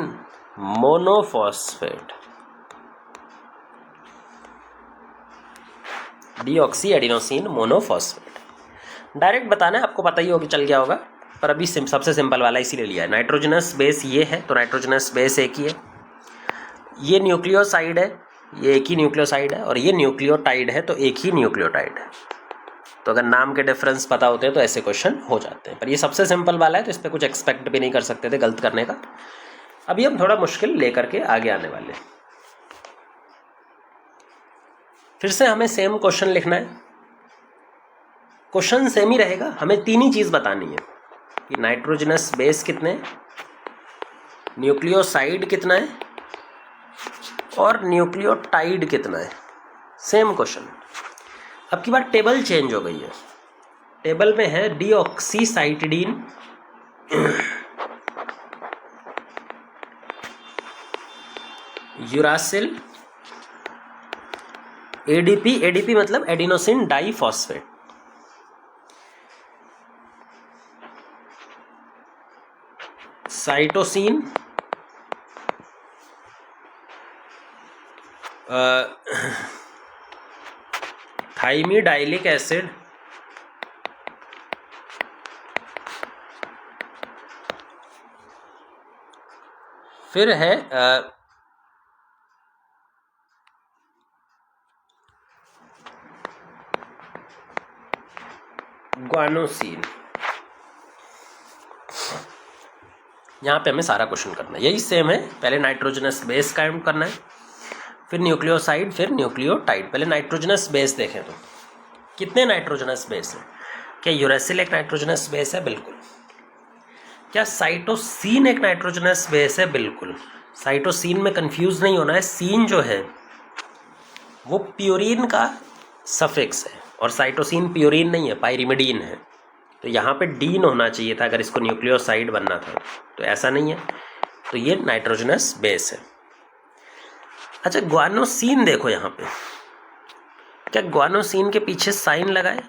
monophosphate, deoxy adenosine monophosphate. Direct बताना है, आपको पता ही होगा, चल गया होगा, पर अभी सबसे सिंपल वाला इसीलिए लिया है। नाइट्रोजनस बेस ये है तो नाइट्रोजनस बेस एक ही है, ये न्यूक्लियोसाइड है, ये एक ही न्यूक्लियोसाइड है, और ये न्यूक्लियोटाइड है तो एक ही न्यूक्लियोटाइड है। तो अगर नाम के डिफरेंस पता होते हैं तो ऐसे क्वेश्चन हो जाते हैं, पर ये सबसे सिंपल वाला है तो इस पर कुछ एक्सपेक्ट भी नहीं कर सकते थे गलत करने का। अभी हम थोड़ा मुश्किल लेकर के आगे आने वाले। फिर से हमें सेम क्वेश्चन लिखना है, क्वेश्चन सेम ही रहेगा, हमें 3 ही चीज़ बतानी है कि नाइट्रोजनस बेस कितने, न्यूक्लियोसाइड कितना है और न्यूक्लियोटाइड कितना है। Same question. अब की बार टेबल चेंज हो गई है, टेबल में है डीऑक्सीसाइटिडीन यूरासिल एडीपी, एडीपी मतलब adenosine diphosphate, cytosine thymidylic acid, फिर है ग्वानोसिन। यहाँ पे हमें सारा क्वेश्चन करना है, यही सेम है। पहले नाइट्रोजनस बेस काउंट करना है, फिर न्यूक्लियोसाइड, फिर न्यूक्लियोटाइड। पहले नाइट्रोजनस बेस देखें तो कितने नाइट्रोजनस बेस हैं। क्या यूरेसिल एक नाइट्रोजनस बेस है? बिल्कुल। क्या साइटोसिन एक नाइट्रोजनस बेस है? बिल्कुल। साइटोसिन में कंफ्यूज नहीं होना है, सीन जो है वो प्यूरिन का सफिक्स है और साइटोसिन प्यूरिन नहीं है, पाइरिमिडीन है। तो यहाँ पे डीन होना चाहिए था अगर इसको न्यूक्लियोसाइड बनना था, तो ऐसा नहीं है, तो ये नाइट्रोजनस बेस है। अच्छा, ग्वानोसिन देखो यहाँ पे क्या ग्वानोसिन के पीछे साइन लगाए?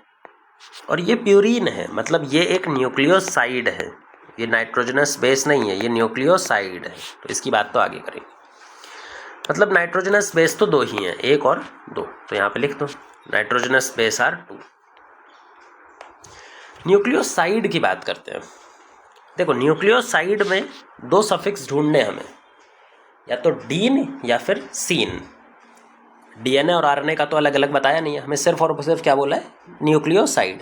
और ये प्यूरीन है, मतलब ये एक न्यूक्लियोसाइड है, ये नाइट्रोजनस बेस नहीं है, ये न्यूक्लियोसाइड है। तो इसकी बात तो आगे करेंगे। मतलब नाइट्रोजनस बेस तो दो ही हैं, एक और दो, तो यहाँ पे लिख दो नाइट्रोजनस बेस आर 2। न्यूक्लियोसाइड की बात करते हैं। देखो न्यूक्लियोसाइड में दो सफिक्स ढूंढने हमें, या तो डीन या फिर सीन। डीएनए और आरएनए का तो अलग अलग बताया नहीं है, हमें सिर्फ और सिर्फ क्या बोला है, न्यूक्लियोसाइड।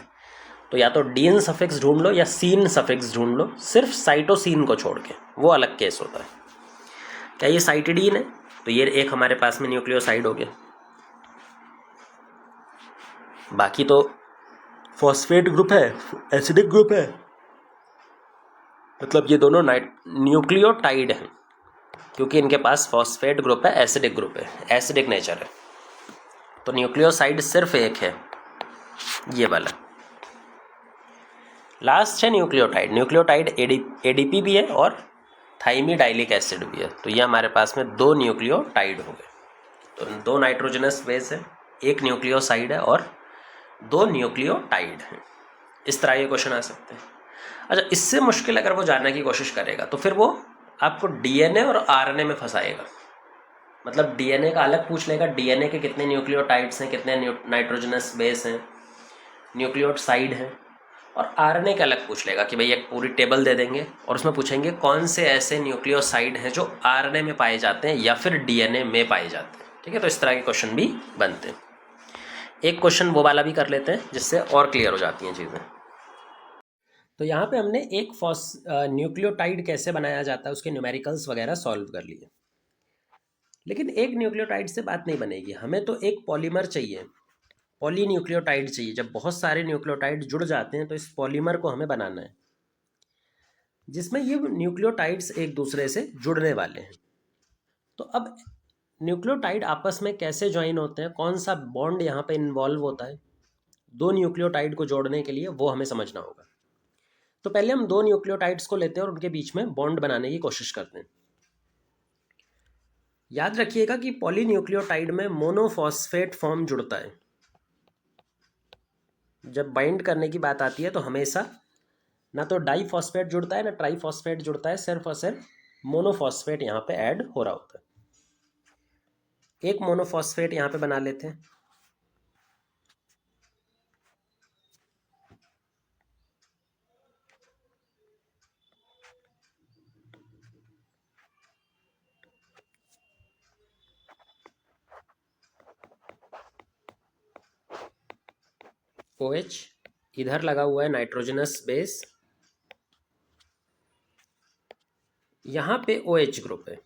तो या तो डीन सफिक्स ढूंढ लो या सीन सफिक्स ढूंढ लो, सिर्फ साइटोसिन को छोड़ के, वो अलग केस होता है। क्या ये साइटिडीन है? तो ये एक हमारे पास में न्यूक्लियोसाइड हो गया। बाकी तो फॉस्फेट ग्रुप है, एसिडिक ग्रुप है, मतलब ये दोनों न्यूक्लियोटाइड हैं, क्योंकि इनके पास फॉस्फेट ग्रुप है, एसिडिक ग्रुप है, एसिडिक नेचर है। तो न्यूक्लियोसाइड सिर्फ एक है, ये वाला। लास्ट है न्यूक्लियोटाइड। न्यूक्लियोटाइड एडीपी भी है और थाइमिडाइलिक एसिड भी है। तो ये हमारे पास में दो न्यूक्लियोटाइड हो गए। तो दो नाइट्रोजनस बेस है, एक न्यूक्लियोसाइड है और दो न्यूक्लियोटाइड हैं। इस तरह ये क्वेश्चन आ सकते हैं। अच्छा, इससे मुश्किल अगर वो जानने की कोशिश करेगा तो फिर वो आपको डीएनए और आरएनए में फंसाएगा। मतलब डीएनए का अलग पूछ लेगा, डीएनए के कितने न्यूक्लियोटाइड्स हैं, कितने नाइट्रोजनस बेस हैं, न्यूक्लियोसाइड हैं, और आरएनए का अलग पूछ लेगा कि भाई एक पूरी टेबल दे देंगे और उसमें पूछेंगे कौन से ऐसे न्यूक्लियोसाइड हैं जो आरएनए में पाए जाते हैं या फिर डीएनए में पाए जाते हैं। ठीक है, तो इस तरह के क्वेश्चन भी बनते हैं। एक क्वेश्चन वो वाला भी कर लेते हैं जिससे और क्लियर हो जाती हैं चीज़ें। तो यहाँ पे हमने एक न्यूक्लियोटाइड कैसे बनाया जाता है उसके न्यूमेरिकल्स वगैरह सॉल्व कर लिए। लेकिन एक न्यूक्लियोटाइड से बात नहीं बनेगी, हमें तो एक पॉलीमर चाहिए, पॉलीन्यूक्लियोटाइड चाहिए। जब बहुत सारे न्यूक्लियोटाइड जुड़ जाते हैं तो इस पॉलीमर को हमें बनाना है, जिसमें ये न्यूक्लियोटाइड्स एक दूसरे से जुड़ने वाले हैं। तो अब न्यूक्लियोटाइड आपस में कैसे ज्वाइन होते हैं, कौन सा बॉन्ड यहाँ पे इन्वॉल्व होता है दो न्यूक्लियोटाइड को जोड़ने के लिए, वो हमें समझना होगा। तो पहले हम दो न्यूक्लियोटाइड्स को लेते हैं और उनके बीच में बॉन्ड बनाने की कोशिश करते हैं। याद रखिएगा कि पॉलीन्यूक्लियोटाइड में मोनोफॉस्फेट फॉर्म जुड़ता है। जब बाइंड करने की बात आती है तो हमेशा ना तो डाईफॉस्फेट जुड़ता है ना ट्राईफॉस्फेट जुड़ता है, सिर्फ और सिर्फ मोनोफॉस्फेट यहाँ पे ऐड हो रहा होता है। एक मोनोफॉस्फेट यहाँ पे बना लेते हैं। OH इधर लगा हुआ है नाइट्रोजनस बेस, यहाँ पे OH ग्रुप है।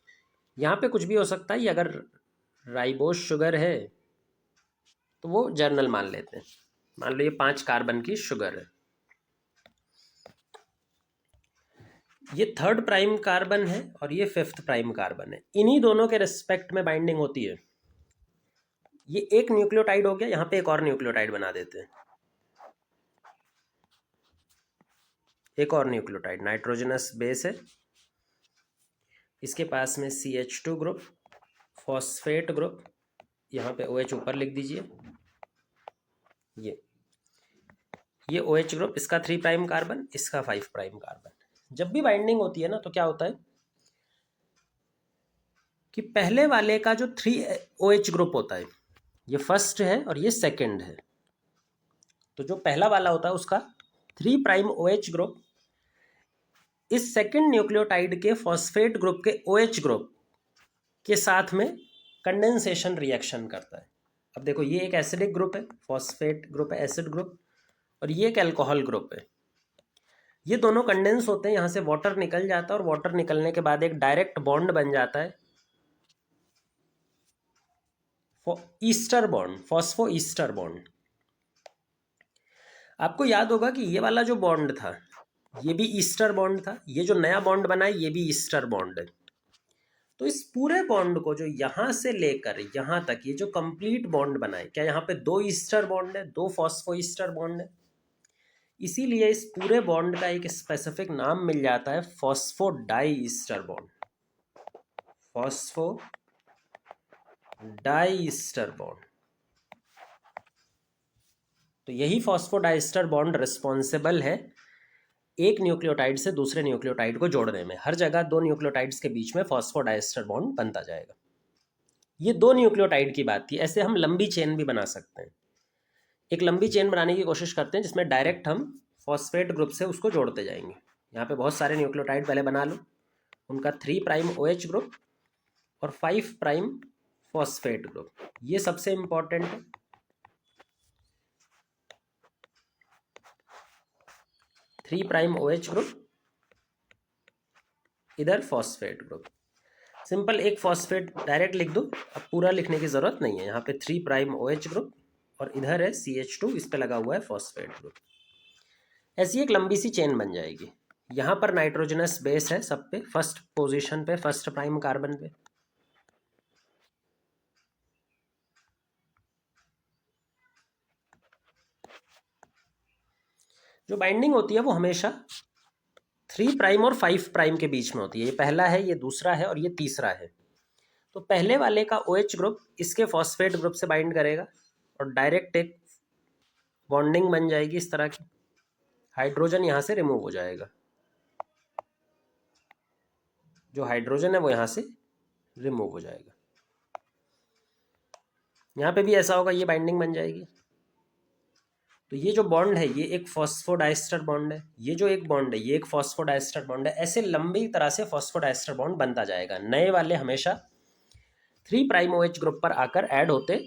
यहाँ पे कुछ भी हो सकता है, ये अगर राइबोस शुगर है तो वो जर्नल मान लेते हैं। मान लो ये 5 कार्बन की शुगर है, ये 3rd प्राइम कार्बन है और ये 5th प्राइम कार्बन है। इन्हीं दोनों के रिस्पेक्ट में बाइंडिंग होती है। ये एक न्यूक्लियोटाइड हो गया, यहाँ पे एक और न्यूक्लियोटाइड बना देते हैं, एक और न्यूक्लियोटाइड नाइट्रोजनस बेस है, इसके पास में CH2 ग्रुप, फॉस्फेट ग्रुप, यहाँ पे OH ऊपर लिख दीजिए। ये OH ग्रुप, इसका 3 प्राइम कार्बन, इसका 5 प्राइम कार्बन। जब भी बाइंडिंग होती है ना तो क्या होता है कि पहले वाले का जो 3 OH ग्रुप होता है, ये फर्स्ट है और ये सेकंड है। तो जो पहला वाला होता है उसका 3 प्राइम OH ग्रुप इस सेकंड न्यूक्लियोटाइड के फॉस्फेट ग्रुप के OH ग्रुप के साथ में कंडेंसेशन रिएक्शन करता है। अब देखो ये एक एसिडिक ग्रुप है, फॉस्फेट ग्रुप है, एसिड ग्रुप, और ये एक अल्कोहल ग्रुप है। ये दोनों कंडेंस होते हैं, यहाँ से वाटर निकल जाता है और वाटर निकलने के बाद एक डायरेक्ट बॉन्ड बन जाता है, Easter bond, phospho ester bond. आपको याद होगा कि ये वाला जो बॉन्ड था ये भी ईस्टर बॉन्ड था, ये जो नया बॉन्ड बना है ये भी ईस्टर बॉन्ड है। तो इस पूरे बॉन्ड को जो यहाँ से लेकर यहाँ तक ये जो कंप्लीट बॉन्ड बना है, क्या यहाँ पे 2 ईस्टर बॉन्ड है, 2 फॉस्फो ईस्टर बॉन्ड है, इसीलिए इस पूरे बॉन्ड का एक स्पेसिफिक नाम मिल जाता है phospho die Easter bond, phospho die Easter bond. तो यही फॉस्फोडाइस्टर बॉन्ड रिस्पॉन्सिबल है एक न्यूक्लियोटाइड से दूसरे न्यूक्लियोटाइड को जोड़ने में। हर जगह दो न्यूक्लियोटाइड्स के बीच में फॉस्फोडाइस्टर बॉन्ड बनता जाएगा। ये दो न्यूक्लियोटाइड की बात थी। ऐसे हम लंबी चेन भी बना सकते हैं। एक लंबी चेन बनाने की कोशिश करते हैं जिसमें डायरेक्ट हम फॉस्फेट ग्रुप से उसको जोड़ते जाएंगे। यहाँ पे बहुत सारे न्यूक्लियोटाइड पहले बना लो, उनका 3' OH ग्रुप और 5' फॉस्फेट ग्रुप, ये सबसे इंपॉर्टेंट है। थ्री प्राइम OH ग्रुप, इधर फॉस्फेट ग्रुप। सिंपल एक फॉस्फेट डायरेक्ट लिख दो, अब पूरा लिखने की जरूरत नहीं है। यहाँ पे 3' OH ग्रुप और इधर है CH2, इस पे लगा हुआ है फॉस्फेट ग्रुप। ऐसी एक लंबी सी चेन बन जाएगी। यहाँ पर नाइट्रोजनस बेस है सब पे, फर्स्ट पोजीशन पे, फर्स्ट प्राइम कार्बन पे। जो बाइंडिंग होती है वो हमेशा 3' और 5' के बीच में होती है। ये पहला है, ये दूसरा है और ये तीसरा है। तो पहले वाले का OH ग्रुप इसके फॉस्फेट ग्रुप से बाइंड करेगा और डायरेक्ट एक बॉन्डिंग बन जाएगी इस तरह की। हाइड्रोजन यहाँ से रिमूव हो जाएगा, जो हाइड्रोजन है वो यहाँ से रिमूव हो जाएगा। यहाँ पे भी ऐसा होगा, ये बाइंडिंग बन जाएगी। तो ये जो बॉन्ड है ये एक फॉस्फोडाइस्टर बॉन्ड है, ये जो एक बॉन्ड है ये एक फॉस्फोडाइस्टर बॉन्ड है। ऐसे लंबी तरह से फॉस्फोडाइस्टर बॉन्ड बनता जाएगा। नए वाले हमेशा 3' OH ग्रुप पर आकर ऐड होते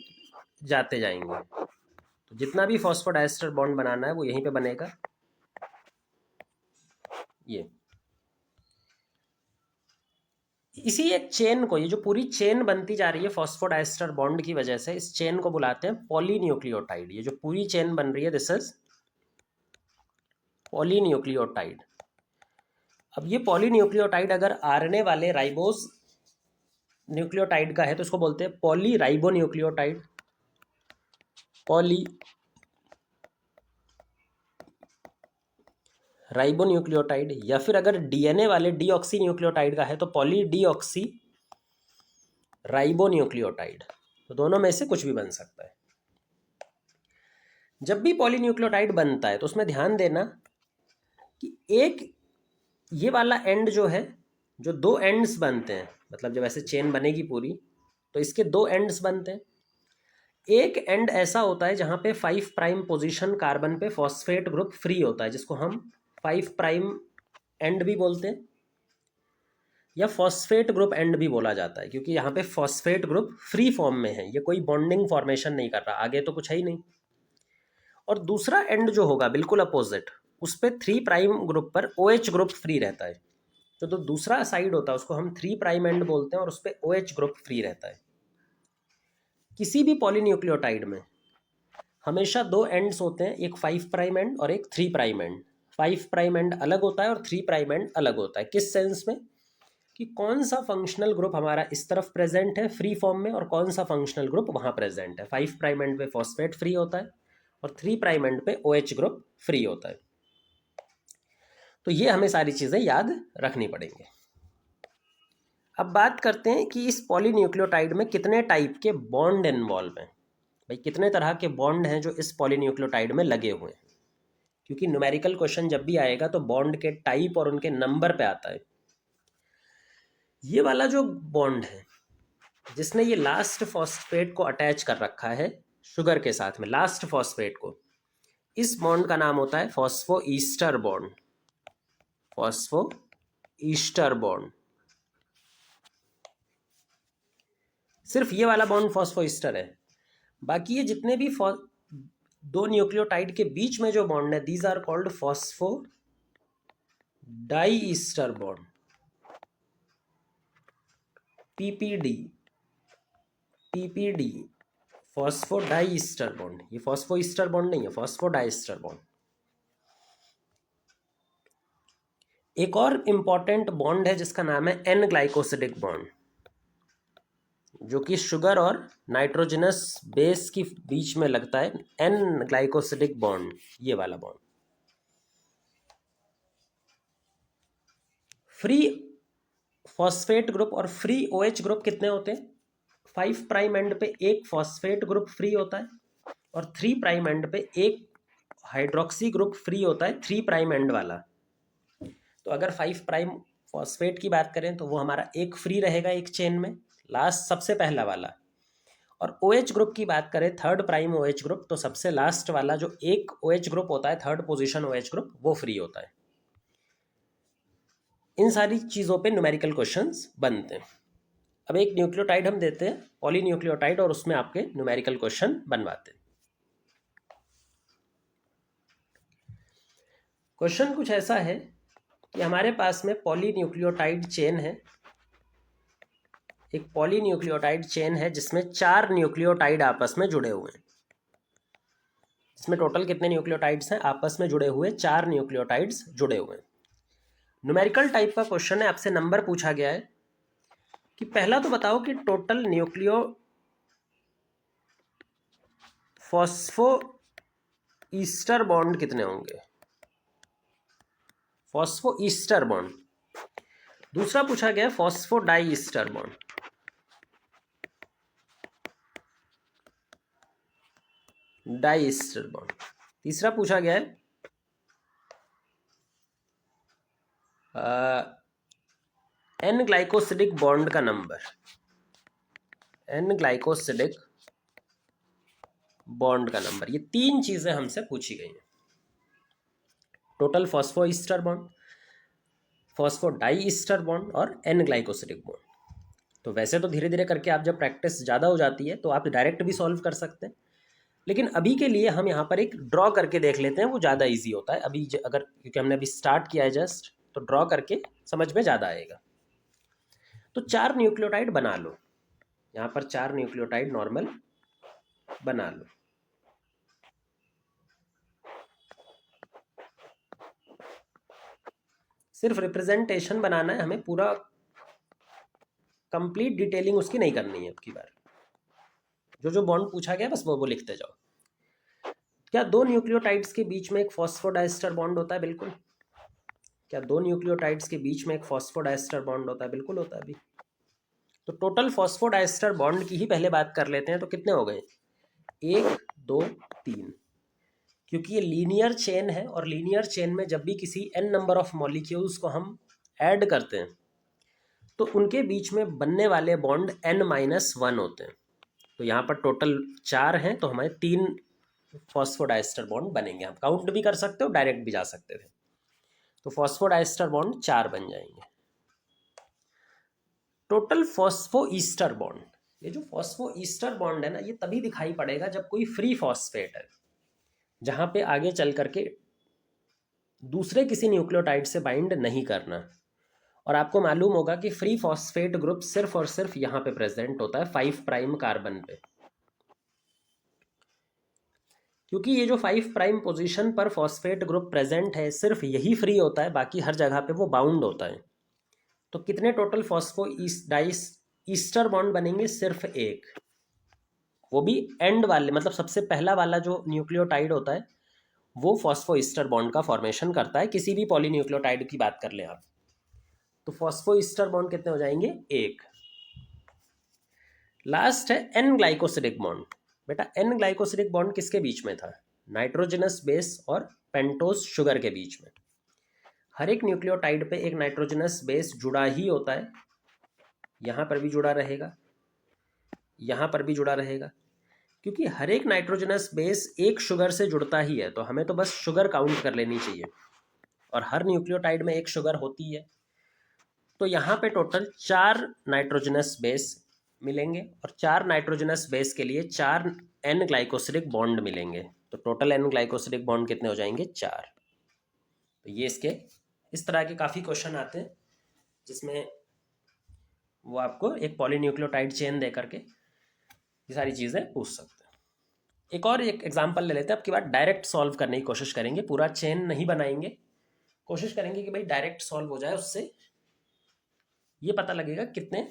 जाते जाएंगे। तो जितना भी फॉस्फोडाइस्टर बॉन्ड बनाना है वो यहीं पे बनेगा। ये इसी एक चेन को, ये जो पूरी चेन बनती जा रही है फॉस्फोडाइस्टर बॉन्ड की वजह से, इस चेन को बुलाते हैं पॉलीन्यूक्लियोटाइड। ये जो पूरी चेन बन रही है दिस इज पॉलीन्यूक्लियोटाइड। अब ये पॉलीन्यूक्लियोटाइड अगर RNA वाले राइबोस न्यूक्लियोटाइड का है तो इसको बोलते हैं पॉली राइबोन्यूक्लियोटाइड, पॉली राइबोन्यूक्लियोटाइड। या फिर अगर DNA वाले डीऑक्सी न्यूक्लियोटाइड का है तो पॉली डीऑक्सी राइबोन्यूक्लियोटाइड। तो दोनों में से कुछ भी बन सकता है। जब भी पॉलीन्यूक्लियोटाइड बनता है तो उसमें ध्यान देना कि एक ये वाला एंड जो है, जो दो एंड्स बनते हैं, मतलब जब ऐसे चेन बनेगी पूरी तो इसके दो एंड्स बनते हैं। एक एंड ऐसा होता है जहाँ पे 5' पोजीशन कार्बन पे फॉस्फेट ग्रुप फ्री होता है, जिसको हम 5' एंड भी बोलते हैं या फॉस्फेट ग्रुप एंड भी बोला जाता है, क्योंकि यहाँ पे फॉस्फेट ग्रुप फ्री फॉर्म में है, ये कोई बॉन्डिंग फॉर्मेशन नहीं कर रहा, आगे तो कुछ है ही नहीं। और दूसरा एंड जो होगा बिल्कुल अपोजिट, उस पर 3' ग्रुप पर OH ग्रुप फ्री रहता है। तो दूसरा साइड होता है उसको हम 3' एंड बोलते हैं और उस पर OH ग्रुप फ्री रहता है। किसी भी पॉलीन्यूक्लियोटाइड में हमेशा दो एंड्स होते हैं, एक 5' एंड और एक 3' एंड। 5' एंड अलग होता है और 3' एंड अलग होता है। किस सेंस में कि कौन सा फंक्शनल ग्रुप हमारा इस तरफ प्रेजेंट है फ्री फॉर्म में और कौन सा फंक्शनल ग्रुप वहाँ प्रेजेंट है। 5' एंड पे फॉस्फेट फ्री होता है और 3' एंड पे OH ग्रुप फ्री होता है। तो ये हमें सारी चीज़ें याद रखनी पड़ेंगी। अब बात करते हैं कि इस पॉलीन्यूक्लियोटाइड में कितने टाइप के बॉन्ड इन्वॉल्व हैं। भाई कितने तरह के बॉन्ड हैं जो इस पॉलीन्यूक्लियोटाइड में लगे हुए हैं, क्योंकि न्यूमेरिकल क्वेश्चन जब भी आएगा तो बॉन्ड के टाइप और उनके नंबर पे आता है। ये वाला जो बॉन्ड है जिसने ये लास्ट फॉस्फेट को अटैच कर रखा है शुगर के साथ में, लास्ट फॉस्फेट को, इस बॉन्ड का नाम होता है phospho Easter bond. Phospho ester bond. सिर्फ ये वाला बॉन्ड फॉस्फो ईस्टर है। बाकी ये जितने भी दो न्यूक्लियोटाइड के बीच में जो बॉन्ड है these are called phospho die Easter bond, PPD। Phospho die Easter bond. ये फॉस्फो ईस्टर बॉन्ड नहीं है, फॉस्फो डाई ईस्टर बॉन्ड। एक और इंपॉर्टेंट बॉन्ड है जिसका नाम है N ग्लाइकोसिडिक बॉन्ड, जो कि शुगर और नाइट्रोजनस बेस के बीच में लगता है। N ग्लाइकोसिडिक बॉन्ड, ये वाला बॉन्ड। फ्री फॉस्फेट ग्रुप और फ्री OH ग्रुप कितने होते हैं? 5' एंड पे एक फॉस्फेट ग्रुप फ्री होता है और 3' एंड पे एक हाइड्रोक्सी ग्रुप फ्री होता है 3 प्राइम एंड वाला। तो अगर 5 प्राइम फॉस्फेट की बात करें तो वो हमारा एक फ्री रहेगा एक चेन में, लास्ट सबसे पहला वाला। और OH ग्रुप की बात करें, 3rd प्राइम OH ग्रुप, तो सबसे लास्ट वाला जो एक OH ग्रुप होता है, 3rd पोजीशन OH ग्रुप, वो फ्री होता है। इन सारी चीज़ों पे न्यूमेरिकल क्वेश्चंस बनते हैं। अब एक न्यूक्लियोटाइड हम देते हैं, पॉलीन्यूक्लियोटाइड, और उसमें आपके न्यूमेरिकल क्वेश्चन बनवाते हैं। क्वेश्चन कुछ ऐसा है कि हमारे पास में पॉलीन्यूक्लियोटाइड चेन है, एक पॉलीन्यूक्लियोटाइड चेन है जिसमें 4 न्यूक्लियोटाइड आपस में जुड़े हुए हैं। इसमें टोटल कितने न्यूक्लियोटाइड्स हैं आपस में जुड़े हुए? 4 न्यूक्लियोटाइड्स जुड़े हुए हैं। न्यूमेरिकल टाइप का क्वेश्चन है, आपसे नंबर पूछा गया है कि पहला तो बताओ कि total nucleo phosphoester bond कितने होंगे? Phosphoester bond. दूसरा पूछा गया phospho die Easter bond. Die Easter bond. तीसरा पूछा गया है एन ग्लाइकोसिडिक बॉन्ड का नंबर। एन ग्लाइकोसिडिक बॉन्ड का नंबर। ये 3 चीजें हमसे पूछी गई हैं। Total phosphoester bond, phospho die Easter bond और एन ग्लाइकोसिडिक बॉन्ड। तो वैसे तो धीरे धीरे करके आप जब प्रैक्टिस ज़्यादा हो जाती है तो आप डायरेक्ट भी सॉल्व कर सकते हैं, लेकिन अभी के लिए हम यहाँ पर एक ड्रॉ करके देख लेते हैं, वो ज़्यादा इजी होता है अभी अगर, क्योंकि हमने अभी स्टार्ट किया है जस्ट, तो ड्रॉ करके समझ में ज़्यादा आएगा। तो 4 न्यूक्लियोटाइड बना लो, यहाँ पर 4 न्यूक्लियोटाइड नॉर्मल बना लो। सिर्फ रिप्रेजेंटेशन बनाना है हमें, पूरा कंप्लीट डिटेलिंग उसकी नहीं करनी है। अब की बार जो जो बॉन्ड पूछा गया बस वो लिखते जाओ। क्या 2 न्यूक्लियोटाइड्स के बीच में एक फॉस्फोडाइस्टर बॉन्ड होता है? बिल्कुल। क्या 2 न्यूक्लियोटाइड्स के बीच में एक फॉस्फोडाइस्टर बॉन्ड होता है? बिल्कुल होता है। अभी तो टोटल फॉस्फोडाइस्टर बॉन्ड की ही पहले बात कर लेते हैं, तो कितने हो गए? 1 2 3। क्योंकि ये लीनियर चेन है, और लीनियर चेन में जब भी किसी n नंबर ऑफ मॉलिक्यूल्स को हम ऐड करते हैं तो उनके बीच में बनने वाले बॉन्ड n-1 होते हैं। तो यहाँ पर टोटल 4 हैं, तो हमारे 3 फॉस्फोडाइस्टर बॉन्ड बनेंगे। आप काउंट भी कर सकते हो, डायरेक्ट भी जा सकते थे। तो फॉस्फोडाइस्टर बॉन्ड 4 बन जाएंगे। टोटल फॉस्फो ईस्टर बॉन्ड, ये जो फॉस्फो ईस्टर बॉन्ड है ना, ये तभी दिखाई पड़ेगा जब कोई फ्री फॉस्फेट है, जहां पे आगे चल करके दूसरे किसी न्यूक्लियोटाइड से बाइंड नहीं करना। और आपको मालूम होगा कि फ्री फॉस्फेट ग्रुप सिर्फ और सिर्फ यहाँ पे प्रेजेंट होता है 5 प्राइम कार्बन पे, क्योंकि ये जो 5 प्राइम पोजीशन पर फॉस्फेट ग्रुप प्रेजेंट है सिर्फ यही फ्री होता है, बाकी हर जगह पे वो बाउंड होता है। तो कितने total phospho dice ester bond बनेंगे? सिर्फ एक, वो भी एंड वाले, मतलब सबसे पहला वाला जो न्यूक्लियोटाइड होता है वो फॉस्फो ईस्टर बॉन्ड का फॉर्मेशन करता है। किसी भी पॉलीन्यूक्लियोटाइड की बात कर लें आप, तो फॉस्फो ईस्टर बॉन्ड कितने हो जाएंगे? एक। लास्ट है एन ग्लाइकोसिडिक बॉन्ड। बेटा एन ग्लाइकोसिडिक बॉन्ड किसके बीच में था? नाइट्रोजनस बेस और पेंटोज शुगर के बीच में। हर एक न्यूक्लियोटाइड पे एक नाइट्रोजनस बेस जुड़ा ही होता है, यहाँ पर भी जुड़ा रहेगा, यहाँ पर भी जुड़ा रहेगा, क्योंकि हर एक नाइट्रोजनस बेस एक शुगर से जुड़ता ही है। तो हमें तो बस शुगर काउंट कर लेनी चाहिए, और हर न्यूक्लियोटाइड में एक शुगर होती है। तो यहाँ पे टोटल 4 नाइट्रोजनस बेस मिलेंगे, और 4 नाइट्रोजनस बेस के लिए 4 एन ग्लाइकोसिडिक बॉन्ड मिलेंगे। तो टोटल एन ग्लाइकोसिडिक बॉन्ड कितने हो जाएंगे? 4। तो ये इसके इस तरह के काफ़ी क्वेश्चन आते हैं जिसमें वो आपको एक पॉलीन्यूक्लियोटाइड चेन दे करके ये सारी चीज़ें पूछ सकते हैं। एक और एक एग्जांपल ले लेते हैं, अब की बार डायरेक्ट सॉल्व करने की कोशिश करेंगे, पूरा चेन नहीं बनाएंगे, कोशिश करेंगे कि भाई डायरेक्ट सॉल्व हो जाए, उससे ये पता लगेगा कितने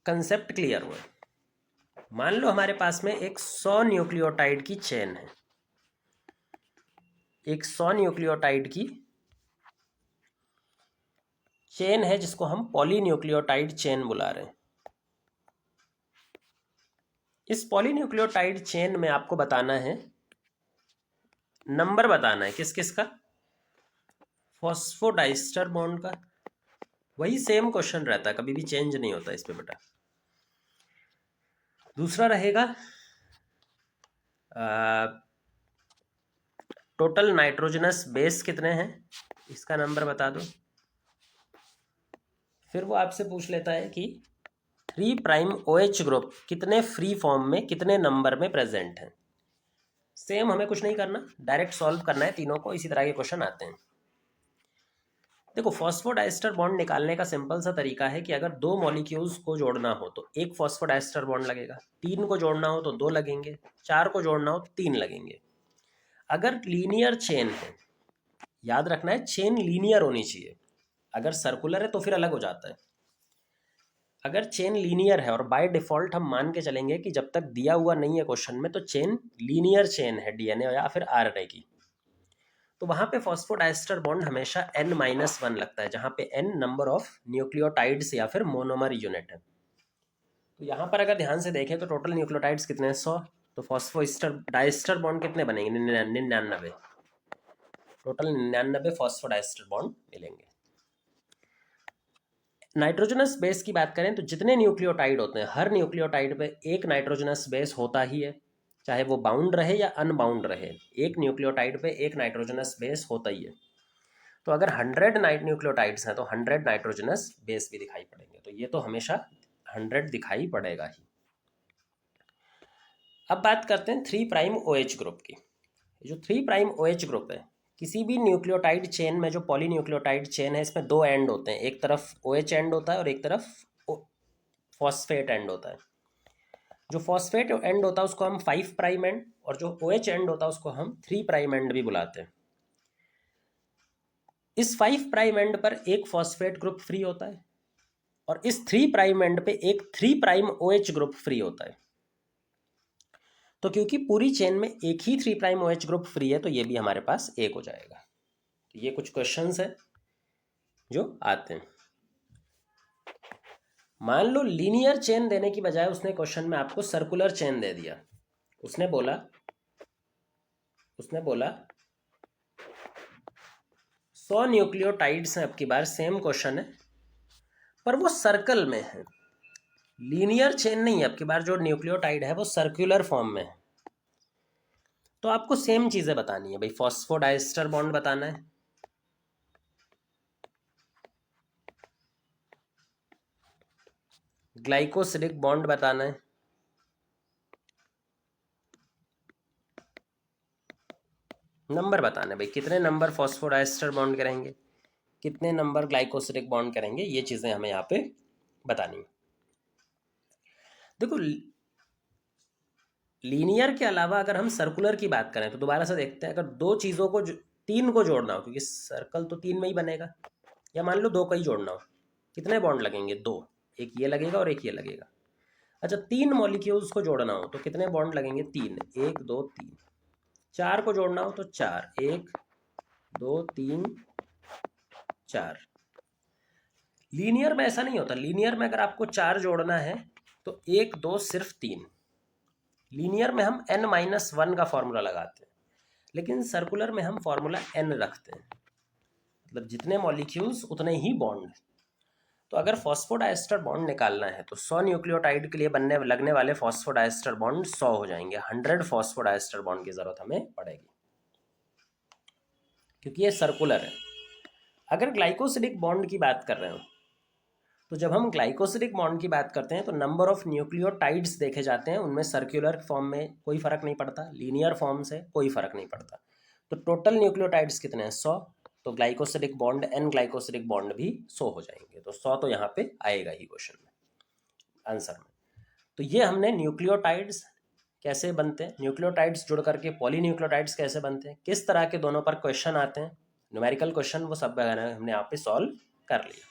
कंसेप्ट क्लियर हुए। मान लो हमारे पास में एक 100 न्यूक्लियोटाइड की चेन है, एक 100 न्यूक्लियोटाइड की चेन है जिसको हम पॉलीन्यूक्लियोटाइड चेन बुला रहे हैं। इस पॉलीन्यूक्लियोटाइड चेन में आपको बताना है, नंबर बताना है किस किस का, फॉस्फोडाइस्टर बॉन्ड का। वही सेम क्वेश्चन रहता है, कभी भी चेंज नहीं होता इस पे बेटा। दूसरा रहेगा टोटल नाइट्रोजनस बेस कितने हैं, इसका नंबर बता दो। फिर वो आपसे पूछ लेता है कि 3 प्राइम OH ग्रुप कितने फ्री फॉर्म में कितने नंबर में प्रेजेंट हैं। सेम हमें कुछ नहीं करना, डायरेक्ट सॉल्व करना है तीनों को, इसी तरह के क्वेश्चन आते हैं। देखो फॉस्फोडाइस्टर बॉन्ड निकालने का सिंपल सा तरीका है कि अगर 2 मॉलिक्यूल्स को जोड़ना हो तो एक फॉस्फोडाइस्टर बॉन्ड लगेगा, 3 को जोड़ना हो तो 2 लगेंगे, 4 को जोड़ना हो तो 3 लगेंगे। अगर लीनियर चेन है, याद रखना है चेन लीनियर होनी चाहिए, अगर सर्कुलर है तो फिर अलग हो जाता है। अगर चेन लीनियर है और बाय डिफॉल्ट हम मान के चलेंगे कि जब तक दिया हुआ नहीं है क्वेश्चन में तो चेन लीनियर चेन है DNA या फिर RNA की, तो वहां पे फॉस्फोडाइस्टर बॉन्ड हमेशा N-1 लगता है, जहां पे N नंबर ऑफ न्यूक्लियोटाइड्स या फिर मोनोमर यूनिट है। तो यहाँ पर अगर ध्यान से देखें तो टोटल न्यूक्लियोटाइड्स कितने हैं, 100। तो फॉस्फोडाइस्टर बॉन्ड कितने बनेंगे, 99। टोटल 99 फॉस्फोडाइस्टर बॉन्ड मिलेंगे। नाइट्रोजनस बेस की बात करें तो जितने न्यूक्लियोटाइड होते हैं, हर न्यूक्लियोटाइड पे एक नाइट्रोजनस बेस होता ही है, चाहे वो बाउंड रहे या अनबाउंड रहे, एक न्यूक्लियोटाइड पे एक नाइट्रोजनस बेस होता ही है। तो अगर 100 न्यूक्लियोटाइड्स हैं तो 100 नाइट्रोजनस बेस भी दिखाई पड़ेंगे, तो ये तो हमेशा 100 दिखाई पड़ेगा ही। अब बात करते हैं 3 प्राइम OH ग्रुप की। जो 3 प्राइम OH ग्रुप है, किसी भी न्यूक्लियोटाइड चेन में जो पॉलीन्यूक्लियोटाइड चेन है इसमें 2 एंड होते हैं, एक तरफ OH एंड होता है और एक तरफ फॉस्फेट एंड होता है। जो फॉस्फेट एंड होता है उसको हम 5 प्राइम एंड, और जो OH एंड होता है उसको हम 3 प्राइम एंड भी बुलाते हैं। इस 5 प्राइम एंड पर एक फॉस्फेट ग्रुप फ्री होता है और इस 3 प्राइम एंड पे एक 3 प्राइम OH ग्रुप फ्री होता है। तो क्योंकि पूरी चेन में एक ही 3 प्राइम OH ग्रुप फ्री है तो ये भी हमारे पास एक हो जाएगा। तो ये कुछ क्वेश्चंस है जो आते हैं। मान लो लीनियर चेन देने की बजाय उसने क्वेश्चन में आपको सर्कुलर चेन दे दिया। उसने बोला 100 न्यूक्लियोटाइड्स हैं, अब की बार सेम क्वेश्चन है पर वो सर्कल में है, लीनियर चेन नहीं है, अब की बार जो न्यूक्लियोटाइड है वो सर्कुलर फॉर्म में है। तो आपको सेम चीजें बतानी है भाई, फॉस्फोडाइस्टर बॉन्ड बताना है, ग्लाइकोसिलिक बॉन्ड बताना है, नंबर बताना है भाई कितने नंबर फॉस्फोडाइस्टर बॉन्ड करेंगे, कितने नंबर ग्लाइकोसिलिक बॉन्ड करेंगे, ये चीजें हमें यहाँ पे बतानी है। देखो लीनियर के अलावा अगर हम सर्कुलर की बात करें तो दोबारा से देखते हैं, अगर 2 चीज़ों को 3 को जोड़ना हो, क्योंकि सर्कल तो 3 में ही बनेगा, या मान लो 2 का ही जोड़ना हो, कितने बॉन्ड लगेंगे, 2, एक ये लगेगा और एक ये लगेगा। अच्छा 3 मॉलिक्यूल्स को जोड़ना हो तो कितने बॉन्ड लगेंगे, 3, 1 2 3। 4 को जोड़ना हो तो 4, 1 2 3 4। लीनियर में ऐसा नहीं होता, लीनियर में अगर आपको 4 जोड़ना है तो 1 2 सिर्फ 3। लीनियर में हम N-1 का फॉर्मूला लगाते हैं, लेकिन सर्कुलर में हम फॉर्मूला N रखते हैं, मतलब जितने मॉलिक्यूल्स उतने ही बॉन्ड। तो अगर फॉस्फोडाइस्टर बॉन्ड निकालना है तो 100 न्यूक्लियोटाइड के लिए लगने वाले फॉस्फोडाइस्टर बॉन्ड 100 हो जाएंगे, 100 फॉस्फोडाइस्टर बॉन्ड की जरूरत हमें पड़ेगी क्योंकि ये सर्कुलर है। अगर ग्लाइकोसिलिक बॉन्ड की बात कर रहे हो तो जब हम ग्लाइकोसिलिक बॉन्ड की बात करते हैं तो नंबर ऑफ न्यूक्लियोटाइड्स देखे जाते हैं, उनमें सर्कुलर फॉर्म में कोई फर्क नहीं पड़ता, लीनियर फॉर्म से कोई फर्क नहीं पड़ता। तो टोटल न्यूक्लियोटाइड्स कितने हैं, 100। तो ग्लाइकोसिलिक बॉन्ड N ग्लाइकोसिलिक बॉन्ड भी 100 हो जाएंगे, तो 100 तो यहाँ पे आएगा ही क्वेश्चन में, आंसर में। तो ये हमने न्यूक्लियोटाइड्स कैसे बनते हैं, न्यूक्लियोटाइड्स जुड़ करके पॉलीन्यूक्लियोटाइड्स कैसे बनते हैं, किस तरह के दोनों पर क्वेश्चन आते हैं, न्यूमेरिकल क्वेश्चन, वो सब हमने यहाँ पे सॉल्व कर लिया।